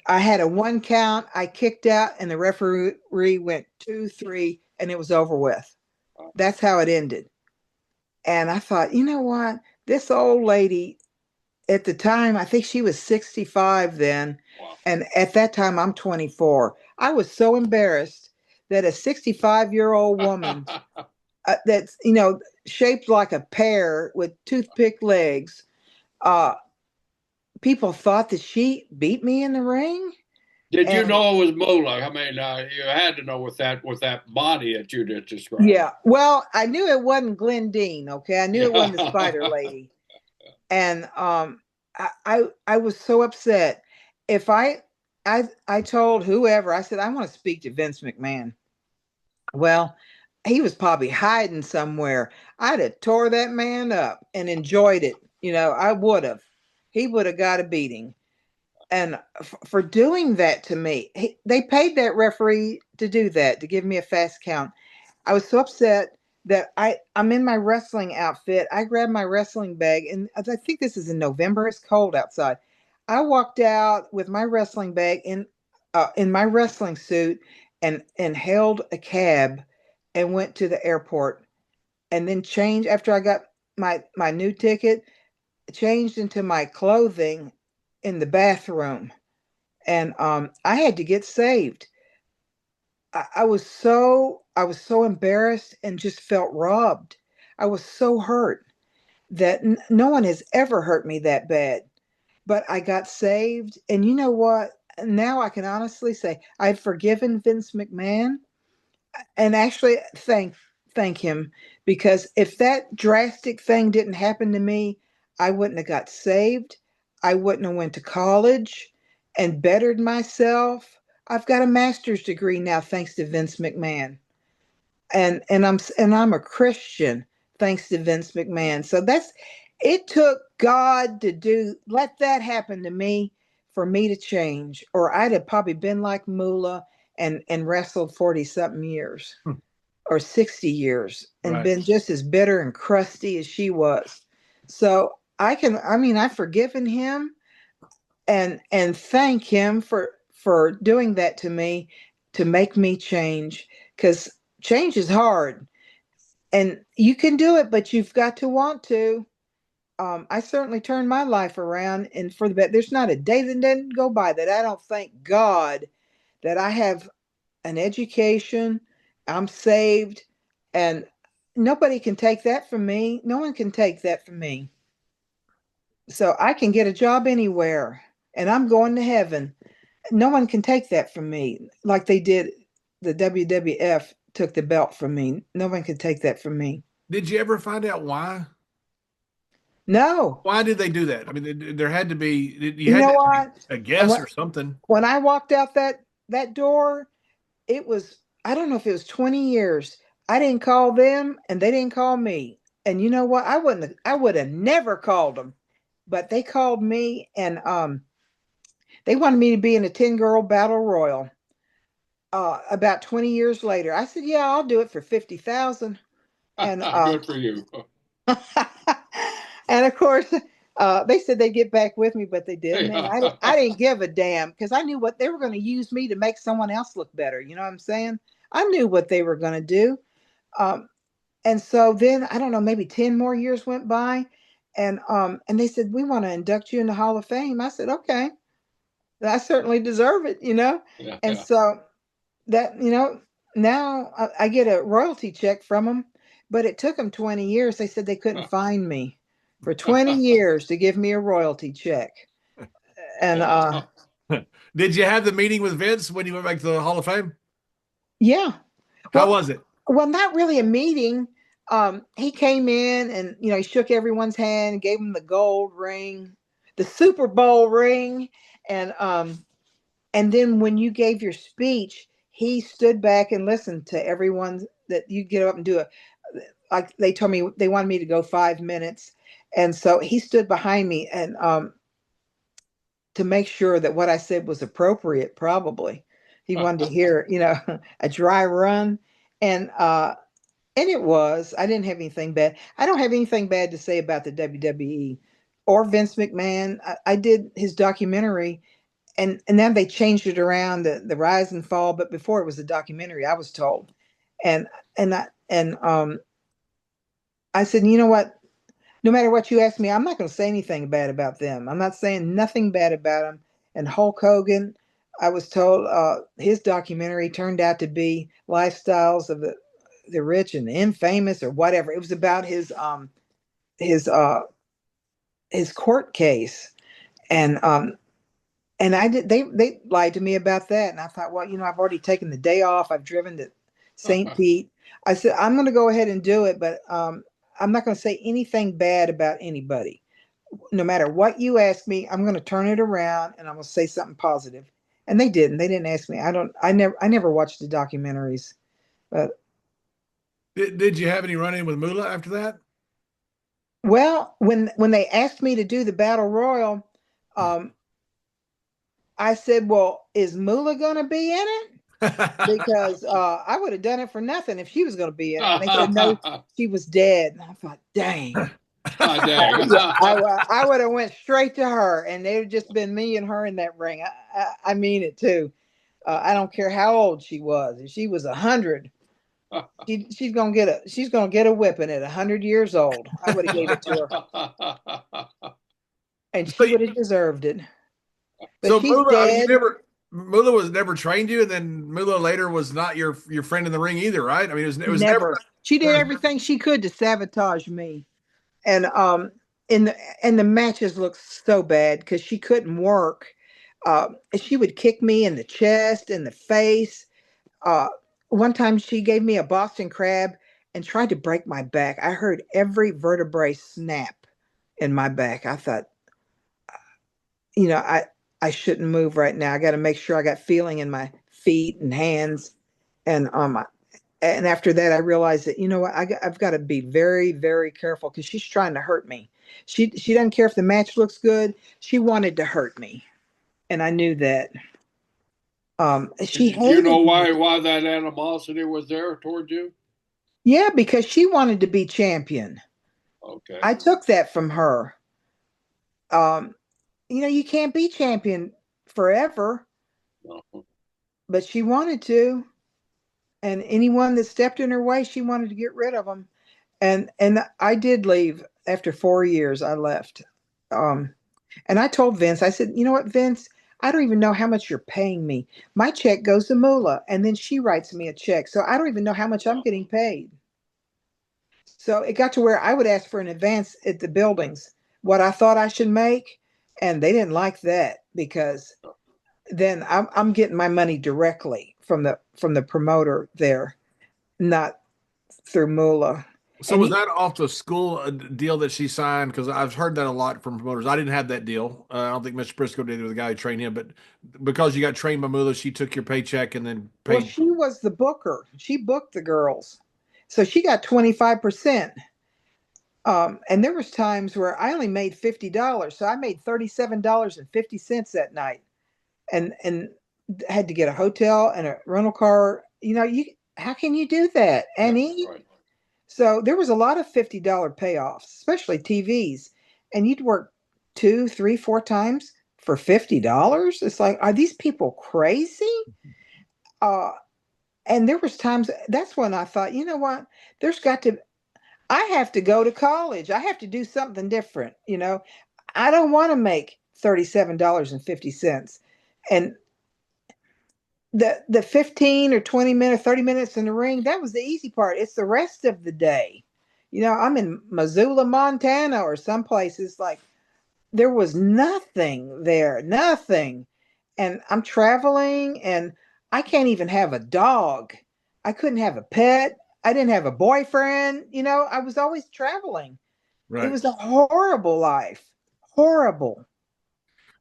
I had a 1 count. I kicked out, and the referee went 2, 3, and it was over with. That's how it ended. And I thought, you know what? This old lady, at the time, I think she was 65 then. Wow. And at that time, I'm 24. I was so embarrassed that a 65-year-old woman that's, shaped like a pear with toothpick legs, people thought that she beat me in the ring. Did you know it was Moolah? I mean, you had to know with that body that you just described. Yeah. Well, I knew it wasn't Glendine. Okay, I knew it wasn't the Spider Lady, and I was so upset. If I told whoever, I said, I want to speak to Vince McMahon. Well, he was probably hiding somewhere. I'd have tore that man up and enjoyed it. I would have. He would have got a beating. and for doing that to me, they paid that referee to do that, to give me a fast count. I was so upset that I'm in my wrestling outfit. I grabbed my wrestling bag, and I think this is in November. It's cold outside. I walked out with my wrestling bag in my wrestling suit, and hailed a cab and went to the airport, and then changed after I got my new ticket, changed into my clothing in the bathroom, and I had to get saved. I was so embarrassed and just felt robbed. I was so hurt that no one has ever hurt me that bad. But I got saved, and you know what? Now I can honestly say I've forgiven Vince McMahon, and actually thank him, because if that drastic thing didn't happen to me, I wouldn't have got saved. I wouldn't have went to college and bettered myself. I've got a master's degree now thanks to Vince McMahon. And I'm a Christian thanks to Vince McMahon. So it took God to let that happen to me for me to change, or I'd have probably been like Moolah and wrestled 40 something years or 60 years and been just as bitter and crusty as she was. So I've forgiven him and thank him for doing that to me, to make me change, because change is hard, and you can do it, but you've got to want to. I certainly turned my life around, and for the better. There's not a day that doesn't go by that I don't thank God that I have an education, I'm saved, and nobody can take that from me. No one can take that from me. So I can get a job anywhere, and I'm going to heaven. No one can take that from me like they did. The WWF took the belt from me. No one can take that from me. Did you ever find out why? No. Why did they do that? I mean, there had to be, You know what? a guess or something. When I walked out that door, it was, I don't know if it was 20 years. I didn't call them and they didn't call me. And you know what? I would have never called them, but they called me, and they wanted me to be in a 10-girl battle royal. About 20 years later, I said, "Yeah, I'll do it for 50,000." And good for you. and of course, they said they'd get back with me, but they didn't. And I didn't give a damn, because I knew what they were going to use me to make someone else look better. You know what I'm saying? I knew what they were going to do. And so then, I don't know, maybe 10 more years went by, and they said, "We want to induct you in the Hall of Fame." I said, "Okay, I certainly deserve it, you know." Yeah, And yeah. so that, now I get a royalty check from them, but it took them 20 years. They said they couldn't find me for 20 years to give me a royalty check. And Did you have the meeting with Vince when you went back to the Hall of Fame? yeah. How was it? Well, not really a meeting. He came in, and he shook everyone's hand, gave them the gold ring, the Super Bowl ring, and then when you gave your speech, he stood back and listened to everyone, that you get up and do like they told me they wanted me to go 5 minutes. And so he stood behind me, and to make sure that what I said was appropriate, probably. He wanted to hear, a dry run. And it was. I didn't have anything bad. I don't have anything bad to say about the WWE or Vince McMahon. I did his documentary, and now they changed it around, the rise and fall. But before, it was a documentary, I was told. And I said, you know what? No matter what you ask me, I'm not going to say anything bad about them. I'm not saying nothing bad about them. And Hulk Hogan, I was told, his documentary turned out to be lifestyles of the rich and the infamous, or whatever. It was about his court case, and I did. They lied to me about that, and I thought, well, I've already taken the day off. I've driven to St. Pete. I said, I'm going to go ahead and do it, but I'm not going to say anything bad about anybody. No matter what you ask me, I'm going to turn it around, and I'm going to say something positive. And they didn't. They didn't ask me. I never watched the documentaries. But Did you have any run-in with Moolah after that? well, when they asked me to do the battle royal, I said, well, is Moolah going to be in it? Because I would have done it for nothing if she was going to be in it. And they said, no, she was dead. And I thought, dang. Oh, dang. Yeah, I would have went straight to her, and it would just been me and her in that ring. I mean it too. I don't care how old she was. If she was 100, she's gonna get a whipping at 100 years old. I would have gave it to her, and she would have deserved it. But so she's Moolah, dead. Moolah was never trained you, and then Moolah later was not your friend in the ring either, right? I mean, it was never. She did everything she could to sabotage me, and the matches looked so bad because she couldn't work. She would kick me in the chest, in the face. One time she gave me a Boston crab and tried to break my back. I heard every vertebrae snap in my back. I thought, I shouldn't move right now. I got to make sure I got feeling in my feet and hands. And after that, I realized that, I've got to be very, very careful because she's trying to hurt me. She doesn't care if the match looks good. She wanted to hurt me. And I knew that. She hated you know me. why that animosity was there toward you? Yeah, because she wanted to be champion. Okay. I took that from her. You can't be champion forever. No. But she wanted to. And anyone that stepped in her way, she wanted to get rid of them. And I did leave after 4 years. I left. And I told Vince, I said, you know what, Vince? I don't even know how much you're paying me. My check goes to Moolah, and then she writes me a check. So I don't even know how much I'm getting paid. So it got to where I would ask for an advance at the buildings, what I thought I should make, and they didn't like that because then I'm getting my money directly from the promoter there, not through Moolah. So was that off the school deal that she signed? Because I've heard that a lot from promoters. I didn't have that deal. I don't think Mr. Briscoe did with the guy who trained him. But because you got trained by Moolah, she took your paycheck and then paid. Well, she was the booker. She booked the girls, so she got 25%. And there was times where I only made $50, so I made $37.50 that night, and had to get a hotel and a rental car. How can you do that, Annie? Right. So there was a lot of $50 payoffs, especially TVs. And you'd work 2, 3, 4 times for $50. It's like, are these people crazy? And there was times, that's when I thought, you know what? I have to go to college. I have to do something different. I don't want to make $37.50. And the 15 or 20 minutes, 30 minutes in the ring, that was the easy part. It's the rest of the day. I'm in Missoula, Montana, or some places like there was nothing there, nothing. And I'm traveling and I can't even have a dog. I couldn't have a pet. I didn't have a boyfriend. I was always traveling. Right. It was a horrible life. Horrible.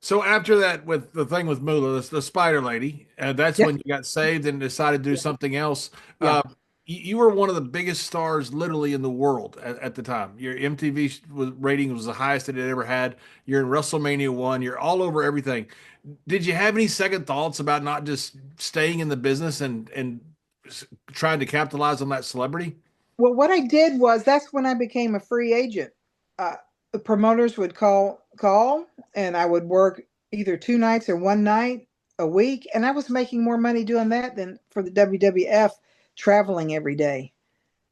So after that, with the thing with Moolah, the Spider Lady, that's when you got saved and decided to do something else. Yeah. You were one of the biggest stars, literally, in the world at the time. Your MTV rating was the highest that it ever had. You're in WrestleMania I. You're all over everything. Did you have any second thoughts about not just staying in the business and trying to capitalize on that celebrity? Well, what I did was that's when I became a free agent. The promoters would call, and I would work either 2 nights or 1 night a week. And I was making more money doing that than for the WWF traveling every day.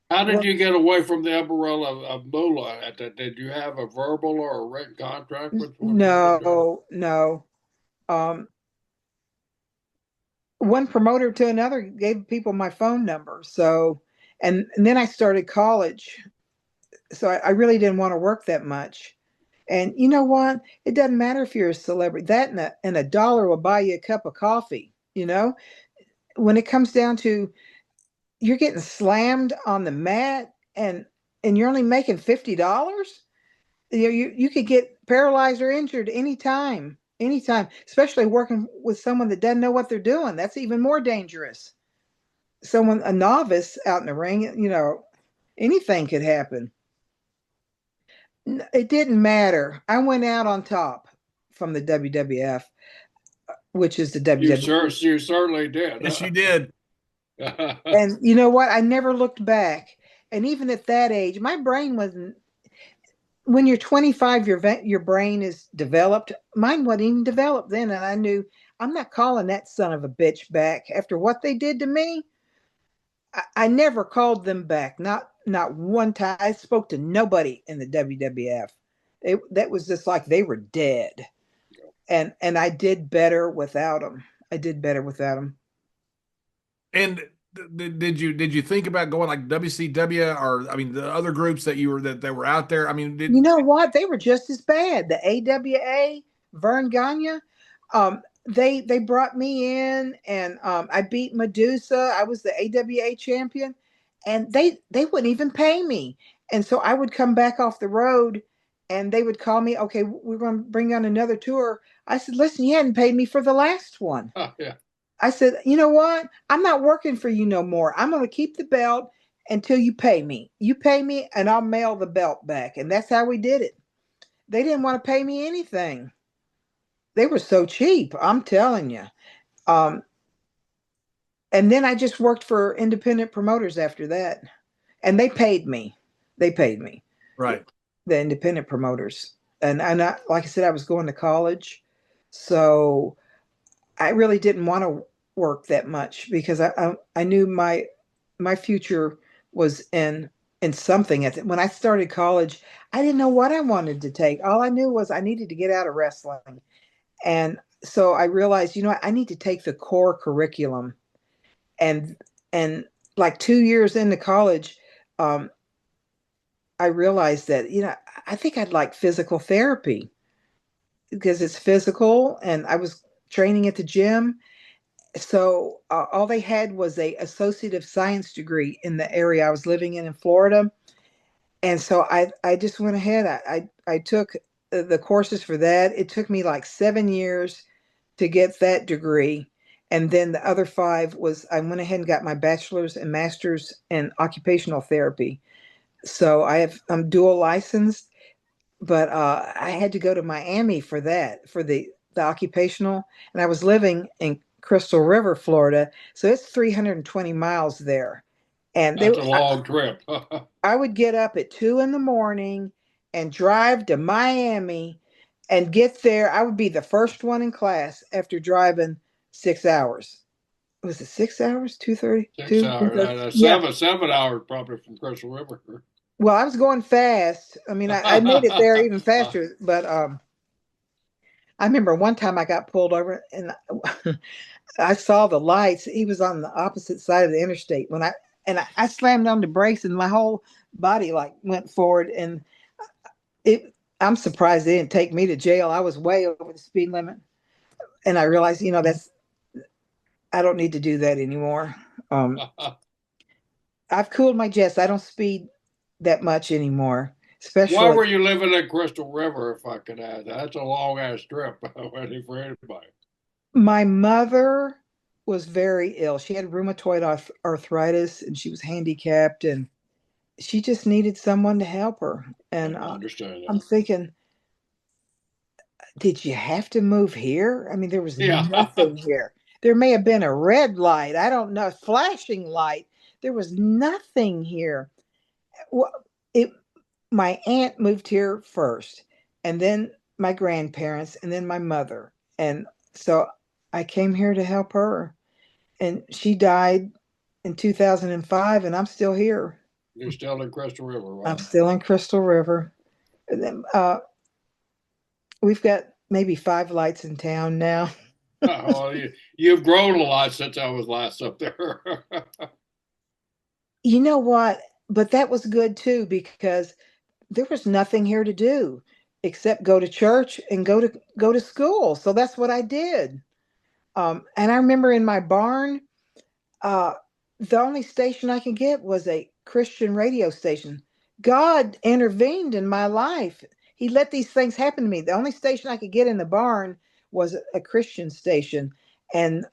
How did you get away from the umbrella of Moolah? Did you have a verbal or a written contract with one? No. One promoter to another gave people my phone number. So, and then I started college. So I really didn't want to work that much. And you know what? It doesn't matter if you're a celebrity. That and a dollar will buy you a cup of coffee. When it comes down to you're getting slammed on the mat and you're only making $50, you could get paralyzed or injured anytime, especially working with someone that doesn't know what they're doing. That's even more dangerous. A novice out in the ring, anything could happen. It didn't matter. I went out on top from the WWF. which is the WWE. You certainly did. Yes, you did. And you know what? I never looked back. And even at that age, my brain wasn't. When you're 25, your brain is developed. Mine wasn't even developed then, and I knew I'm not calling that son of a bitch back after what they did to me. I never called them back. Not one time. I spoke to nobody in the WWF. That was just like they were dead. And I did better without them. I did better without them. And did you think about going like WCW or I mean the other groups that were out there? I mean, You know what? They were just as bad. The AWA, Vern Gagne, they brought me in, and I beat Medusa. I was the AWA champion, and they wouldn't even pay me. And so I would come back off the road, and they would call me. Okay, we're going to bring on another tour. I said, listen, you hadn't paid me for the last one. Oh, yeah. I said, you know what? I'm not working for you no more. I'm going to keep the belt until you pay me. You pay me and I'll mail the belt back. And that's how we did it. They didn't want to pay me anything. They were so cheap, I'm telling you. And then I just worked for independent promoters after that. And they paid me. They paid me. Right. The independent promoters. And like I said, I was going to college. So I really didn't want to work that much because I knew my future was in something. When I started college, I didn't know what I wanted to take. All I knew was I needed to get out of wrestling. And so I realized, you know what, I need to take the core curriculum. And like 2 years into college, I realized that, you know, I think I'd like physical therapy because it's physical, and I was training at the gym. So all they had was a associative science degree in the area I was living in Florida. And so I just went ahead. I took the courses for that. It took me like 7 years to get that degree. And then the other 5 was I went ahead and got my bachelor's and master's in occupational therapy. So I'm dual licensed, but I had to go to Miami for that, for the occupational. And I was living in Crystal River, Florida. So it's 320 miles there. And that's a long trip. I would get up at 2 a.m. and drive to Miami and get there. I would be the first one in class after driving 6 hours. Was it 6 hours? 2:30? 6 hours. Yeah. 7 hours probably from Crystal River. Well, I was going fast. I mean, I made it there even faster. But I remember one time I got pulled over and I saw the lights. He was on the opposite side of the interstate when I slammed on the brakes and my whole body like went forward, and I'm surprised they didn't take me to jail. I was way over the speed limit, and I realized, you know, I don't need to do that anymore. I've cooled my jets. I don't speed that much anymore. Especially. Why were you living in Crystal River, if I could add? That's a long ass trip for anybody. My mother was very ill. She had rheumatoid arthritis, and she was handicapped, and she just needed someone to help her. And I understand that. I'm thinking, did you have to move here? I mean, there was nothing here. There may have been a red light. I don't know, flashing light. There was nothing here. Well, my aunt moved here first, and then my grandparents, and then my mother. And so I came here to help her. And she died in 2005, and I'm still here. You're still in Crystal River, right? I'm still in Crystal River. And then, we've got maybe 5 lights in town now. Well, you've grown a lot since I was last up there. You know what? But that was good too, because there was nothing here to do except go to church and go to school. So that's what I did. And I remember in my barn, the only station I could get was a Christian radio station. God intervened in my life. He let these things happen to me. The only station I could get in the barn was a Christian station. And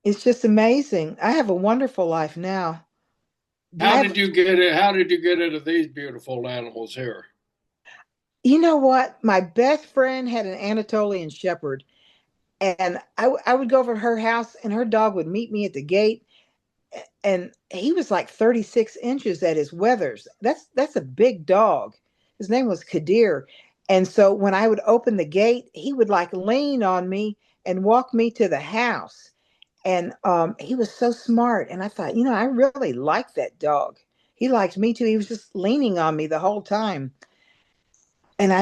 it's just amazing. I have a wonderful life now. How did you get it? How did you get into these beautiful animals here? You know what? My best friend had an Anatolian Shepherd, and I would go over to her house, and her dog would meet me at the gate, and he was like 36 inches at his wethers. That's a big dog. His name was Kadir. And so when I would open the gate, he would like lean on me and walk me to the house. And he was so smart. And I thought, I really like that dog. He liked me too. He was just leaning on me the whole time. And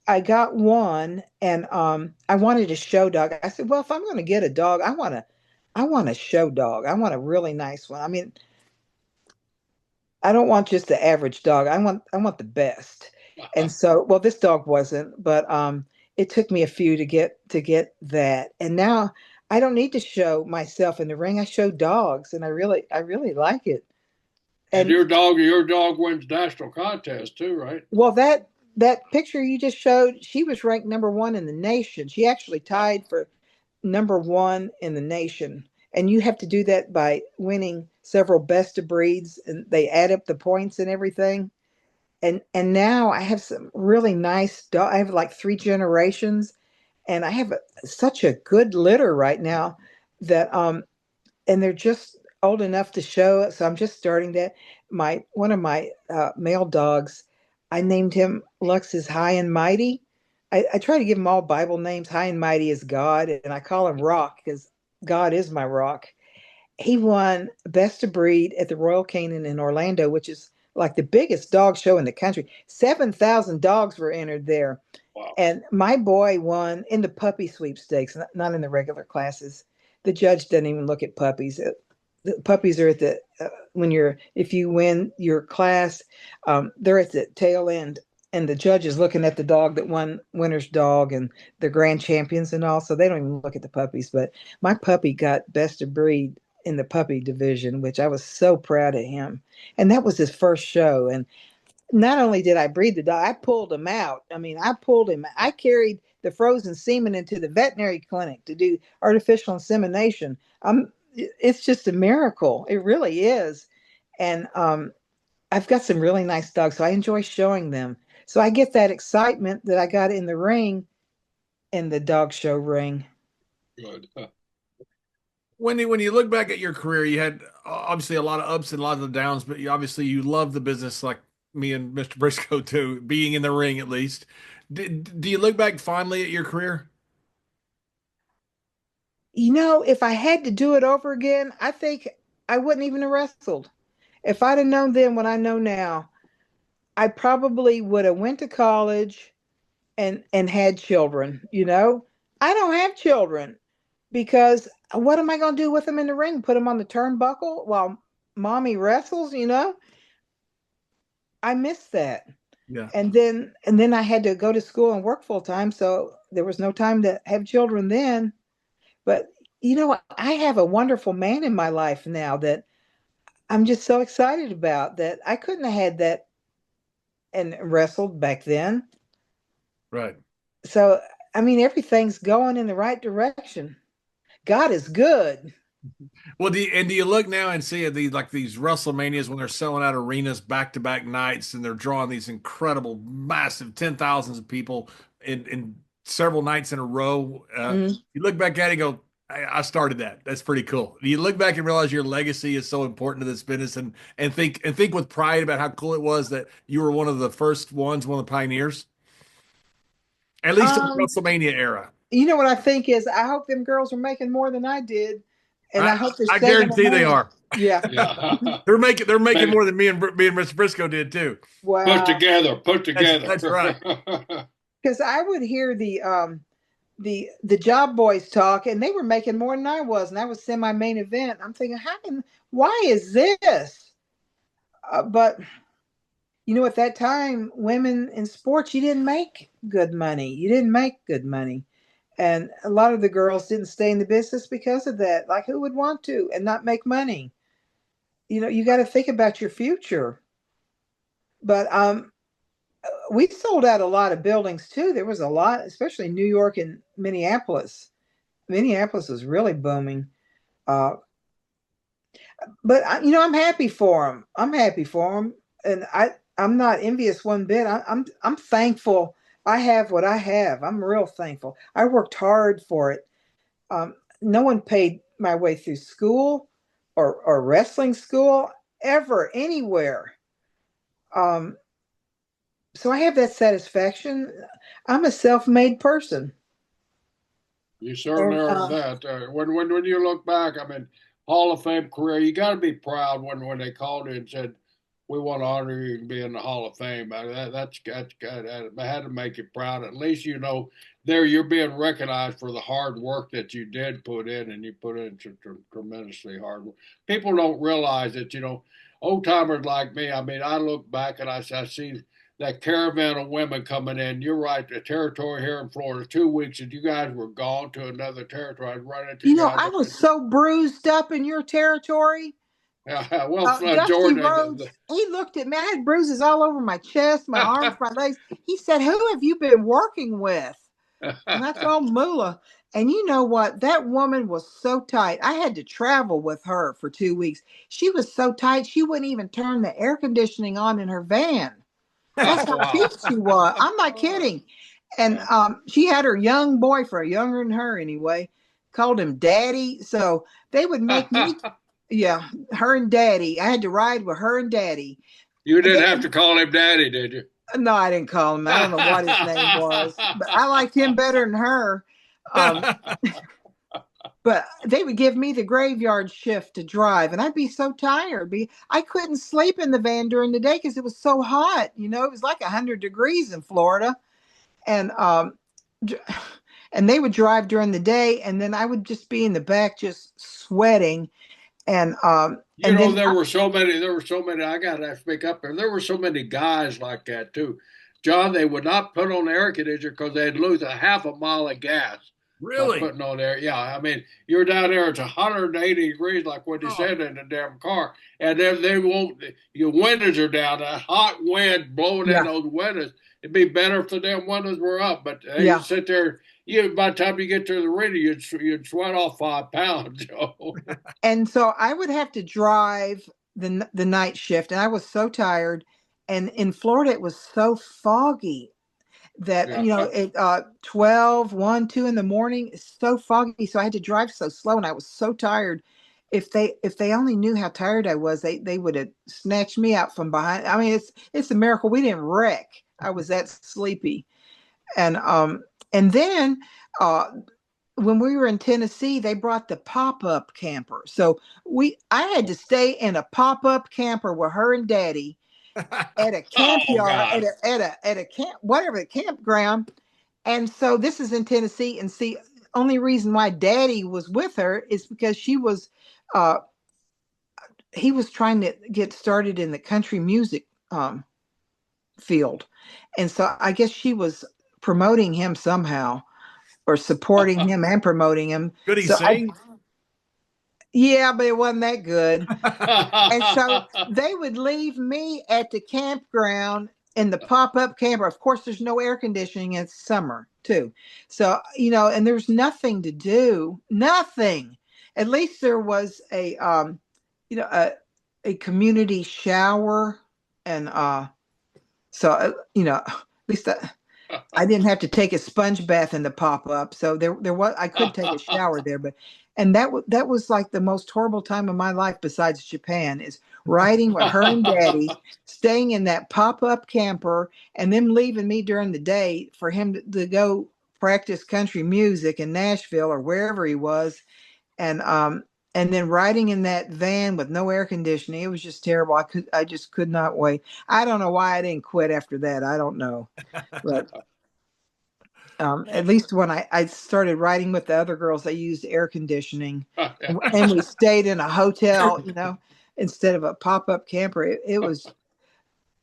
I got one, and I wanted a show dog. I said, well, if I'm going to get a dog, I want a show dog. I want a really nice one. I mean, I don't want just the average dog. I want the best. And so, well, this dog wasn't, but it took me a few to get that. And now I don't need to show myself in the ring. I show dogs, and I really like it. And And your dog wins national contest too, right? well, that picture you just showed, she was ranked number one in the nation. She actually tied for number one in the nation. And you have to do that by winning several best of breeds, and they add up the points and everything. And now I have some really nice dog. I have like three generations, and I have such a good litter right now that and they're just old enough to show. So I'm just starting that. My one of my male dogs, I named him Lux is High and Mighty. I try to give him all Bible names. High and Mighty is God, and I call him Rock because God is my rock. He won Best of Breed at the Royal Canin in Orlando, which is like the biggest dog show in the country. 7,000 dogs were entered there. Wow. And my boy won in the puppy sweepstakes, not in the regular classes. The judge doesn't even look at puppies. The puppies are at the if you win your class, they're at the tail end, and the judge is looking at the dog that won winner's dog and the grand champions and all. So they don't even look at the puppies. But my puppy got best of breed in the puppy division, which I was so proud of him. And that was his first show. And not only did I breed the dog, I pulled him out. I mean, I pulled him. I carried the frozen semen into the veterinary clinic to do artificial insemination. It's just a miracle. It really is. And I've got some really nice dogs, so I enjoy showing them. So I get that excitement that I got in the ring, in the dog show ring. Good. Wendy, when you look back at your career, you had obviously a lot of ups and a lot of downs, but you love the business like me and Mr. Briscoe too, being in the ring at least. Do you look back fondly at your career? If I had to do it over again, I think I wouldn't even have wrestled. If I'd have known then what I know now, I probably would have went to college and had children. I don't have children because what am I going to do with them in the ring? Put them on the turnbuckle while mommy wrestles? I missed that. Yeah. And then I had to go to school and work full time, so there was no time to have children then. But I have a wonderful man in my life now that I'm just so excited about, that I couldn't have had that and wrestled back then. Right. So, I mean, everything's going in the right direction. God is good. Well, do you look now and see these WrestleManias when they're selling out arenas back to back nights and they're drawing these incredible, massive 10,000s of people in several nights in a row? Mhm. You look back at it and go, I started that. That's pretty cool. You look back and realize your legacy is so important to this business, and think with pride about how cool it was that you were one of the first ones, one of the pioneers, at least in the Um, WrestleMania era. what I think is, I hope them girls are making more than I did, and I I, hope they're I saving the guarantee they money. are. Yeah. Yeah. They're making Maybe more than me and Mr. Briscoe did too. put Wow. together, put together. That's right. Because I would hear the job boys talk, and they were making more than I was, and I was semi-main event. I'm thinking, why is this? But at that time, women in sports, you didn't make good money. You didn't make good money. And a lot of the girls didn't stay in the business because of that. Like, who would want to and not make money? You got to think about your future. But we sold out a lot of buildings too. There was a lot, especially New York and Minneapolis. Minneapolis was really booming. Uh, but I'm happy for them. I'm happy for them, and I'm not envious one bit. I'm thankful I have what I have. I'm real thankful. I worked hard for it. No one paid my way through school or wrestling school ever anywhere. Um, so I have that satisfaction. I'm a self-made person. You certainly And are that. When you look back, I mean, Hall of Fame career, you got to be proud when they called you and said, "We want to honor you and be in the Hall of Fame." That's good. I had to make you proud. At least you know there you're being recognized for the hard work that you did put in, and you put in tremendously hard work. People don't realize that, old timers like me. I mean, I look back and I see that caravan of women coming in. You're right, the territory here in Florida, 2 weeks, and you guys were gone to another territory. I'd run into you guys. I was so bruised up in your territory. Well, Dusty Jordan, Rhodes, he looked at me. I had bruises all over my chest, my arms, my legs. He said, "Who have you been working with?" And I told Moolah. And you know what? That woman was so tight. I had to travel with her for 2 weeks. She was so tight, she wouldn't even turn the air conditioning on in her van. That's how wow. cheap she was. I'm not kidding. And she had her young boyfriend, younger than her anyway, called him Daddy. So they would make me, yeah, her and Daddy. I had to ride with her and Daddy. You didn't have to call him Daddy, did you? No, I didn't call him. I don't know what his name was, but I liked him better than her. But they would give me the graveyard shift to drive, and I'd be so tired. I couldn't sleep in the van during the day because it was so hot. It was like 100 degrees in Florida, and and they would drive during the day, and then I would just be in the back just sweating. And there were so many. I got to speak up there. There were so many guys like that too, John. They would not put on the air conditioner because they'd lose a half a mile of gas. Really? Putting on there, yeah. I mean, you're down there; it's 180 degrees, like what you said in the damn car, and then they won't. Your windows are down. That hot wind blowing in those windows. It'd be better if the damn windows were up, but you sit there. By the time you get to the radio, you'd sweat off 5 pounds. And so I would have to drive the night shift, and I was so tired. And in Florida, it was so foggy that at 12, 1, 2 in the morning, it's so foggy. So I had to drive so slow, and I was so tired. If they only knew how tired I was, they would have snatched me out from behind. I mean, it's a miracle we didn't wreck. I was that sleepy. And then when we were in Tennessee, they brought the pop-up camper. So I had to stay in a pop-up camper with her and Daddy at a camp yard, at a camp, whatever, campground. And so this is in Tennessee. And see, only reason why Daddy was with her is because he was trying to get started in the country music field. And so I guess she was promoting him somehow, or supporting him and promoting him. Could he sing? Yeah, but it wasn't that good. And so they would leave me at the campground in the pop-up camper. Of course, there's no air conditioning. It's summer too. So, and there's nothing to do. Nothing. At least there was a community shower. And so, at least I didn't have to take a sponge bath in the pop-up. So I could take a shower there, and that was like the most horrible time of my life besides Japan, is riding with her and Daddy, staying in that pop-up camper, and them leaving me during the day for him to go practice country music in Nashville or wherever he was. And then riding in that van with no air conditioning. It was just terrible. I just could not wait. I don't know why I didn't quit after that. I don't know. But at least when I started riding with the other girls, I used air conditioning, and we stayed in a hotel, instead of a pop-up camper. It was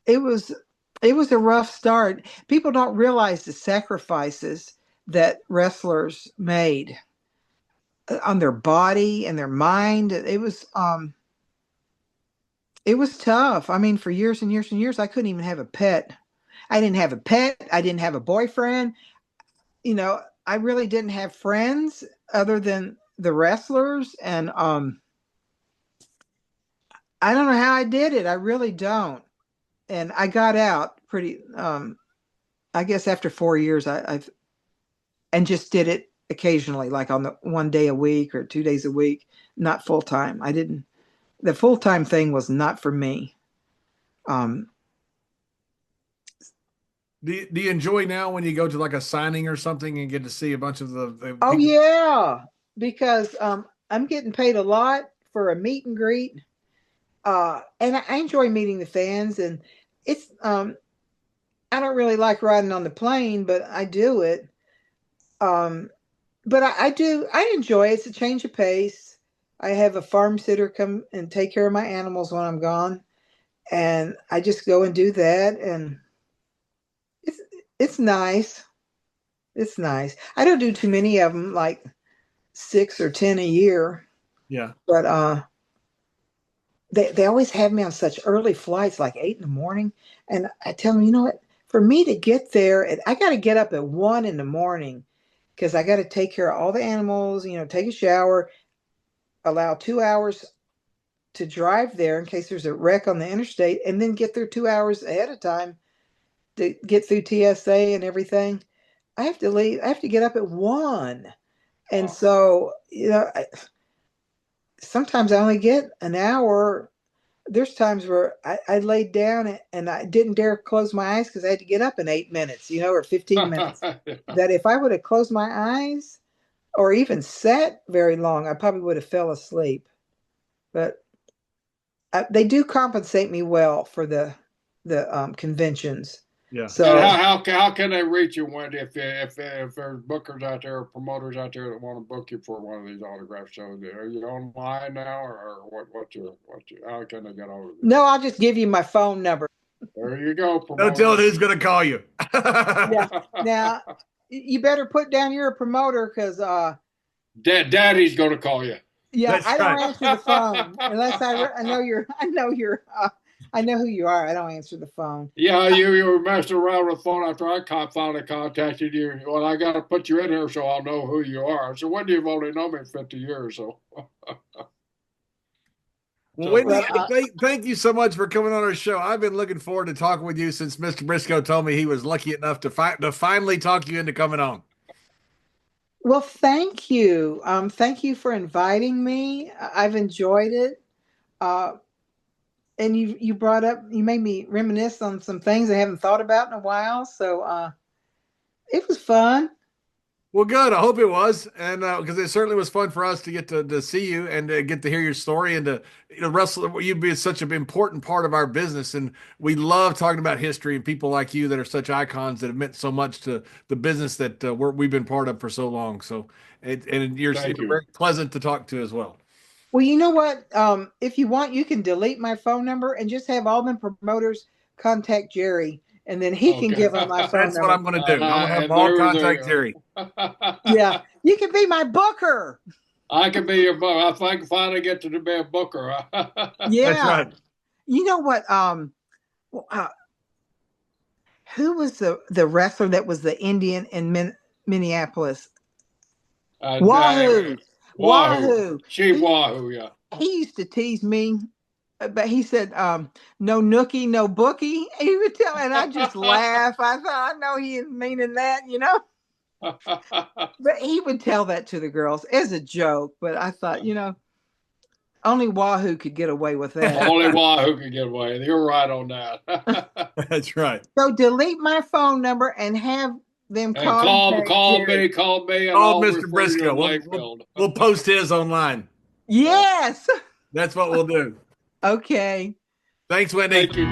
a rough start. People don't realize the sacrifices that wrestlers made on their body and their mind. It was tough. I mean, for years and years and years, I couldn't even have a pet. I didn't have a pet. I didn't have a boyfriend. I really didn't have friends other than the wrestlers. And I don't know how I did it. I really don't. and I got out pretty. I guess after 4 years, I've and just did it occasionally, like on the 1 day a week or 2 days a week, not full time. I didn't. The full time thing was not for me. Do you enjoy now when you go to like a signing or something and get to see a bunch of the Oh people? yeah, because I'm getting paid a lot for a meet and greet, and I enjoy meeting the fans. And it's I don't really like riding on the plane, but I do it. But I do. I enjoy it. It's a change of pace. I have a farm sitter come and take care of my animals when I'm gone, and I just go and do that, and it's it's nice. It's nice. I don't do too many of them, like 6 or 10 a year, Yeah. but they always have me on such early flights, like 8 in the morning, and I tell them, you know what? For me to get there, I got to get up at 1 in the morning because I got to take care of all the animals, take a shower, allow 2 hours to drive there in case there's a wreck on the interstate, and then get there 2 hours ahead of time to get through TSA and everything. I have to leave. I have to get up at 1. And so, sometimes I only get an hour. There's times where I laid down and I didn't dare close my eyes because I had to get up in 8 minutes, or 15 minutes. That if I would have closed my eyes or even sat very long, I probably would have fell asleep. But they do compensate me well for the conventions. Yeah. So how can they reach you, Wendy, if there's bookers out there or promoters out there that want to book you for one of these autograph shows? Are you online now, or what's your how can they get over you? No, I'll just give you my phone number. There you go. Don't tell it who's going to call you. Yeah. Now you better put down you're a promoter because Daddy's going to call you. Yeah, That's I don't right. answer the phone unless I know who you are. I don't answer the phone. Yeah, you were messing around with the phone after I finally contacted you. Well, I got to put you in here so I'll know who you are. So Wendy, you've only known me 50 years, so. Well, Wendy, thank you so much for coming on our show. I've been looking forward to talking with you since Mr. Briscoe told me he was lucky enough to finally talk you into coming on. Well, thank you. Thank you for inviting me. I've enjoyed it. And you made me reminisce on some things I haven't thought about in a while. So it was fun. Well, good. I hope it was, and because it certainly was fun for us to get to see you and to get to hear your story and to wrestle. You'd be such an important part of our business, and we love talking about history and people like you that are such icons that have meant so much to the business that we've been part of for so long. So, you're very pleasant to talk to as well. Well, you know what? If you want, you can delete my phone number and just have all the promoters contact Jerry. And then he can give them my phone number. That's what I'm going to do. I'm going to have all contact Jerry. Yeah. You can be my booker. I can be your booker. If I can finally get to be a booker. Yeah. That's right. You know what? Who was the wrestler that was the Indian in Minneapolis? Wahoo. Wahoo. Wahoo, yeah. He used to tease me. But he said, no nookie, no bookie. He would tell, and I just laugh. I thought, I know he isn't meaning that, But he would tell that to the girls as a joke. But I thought, only Wahoo could get away with that. Only Wahoo could get away. You're right on that. That's right. So delete my phone number and have them call me. Call Mr. Briscoe. We'll post his online. Yes. That's what we'll do. Okay. Thanks, Wendy. Thank you.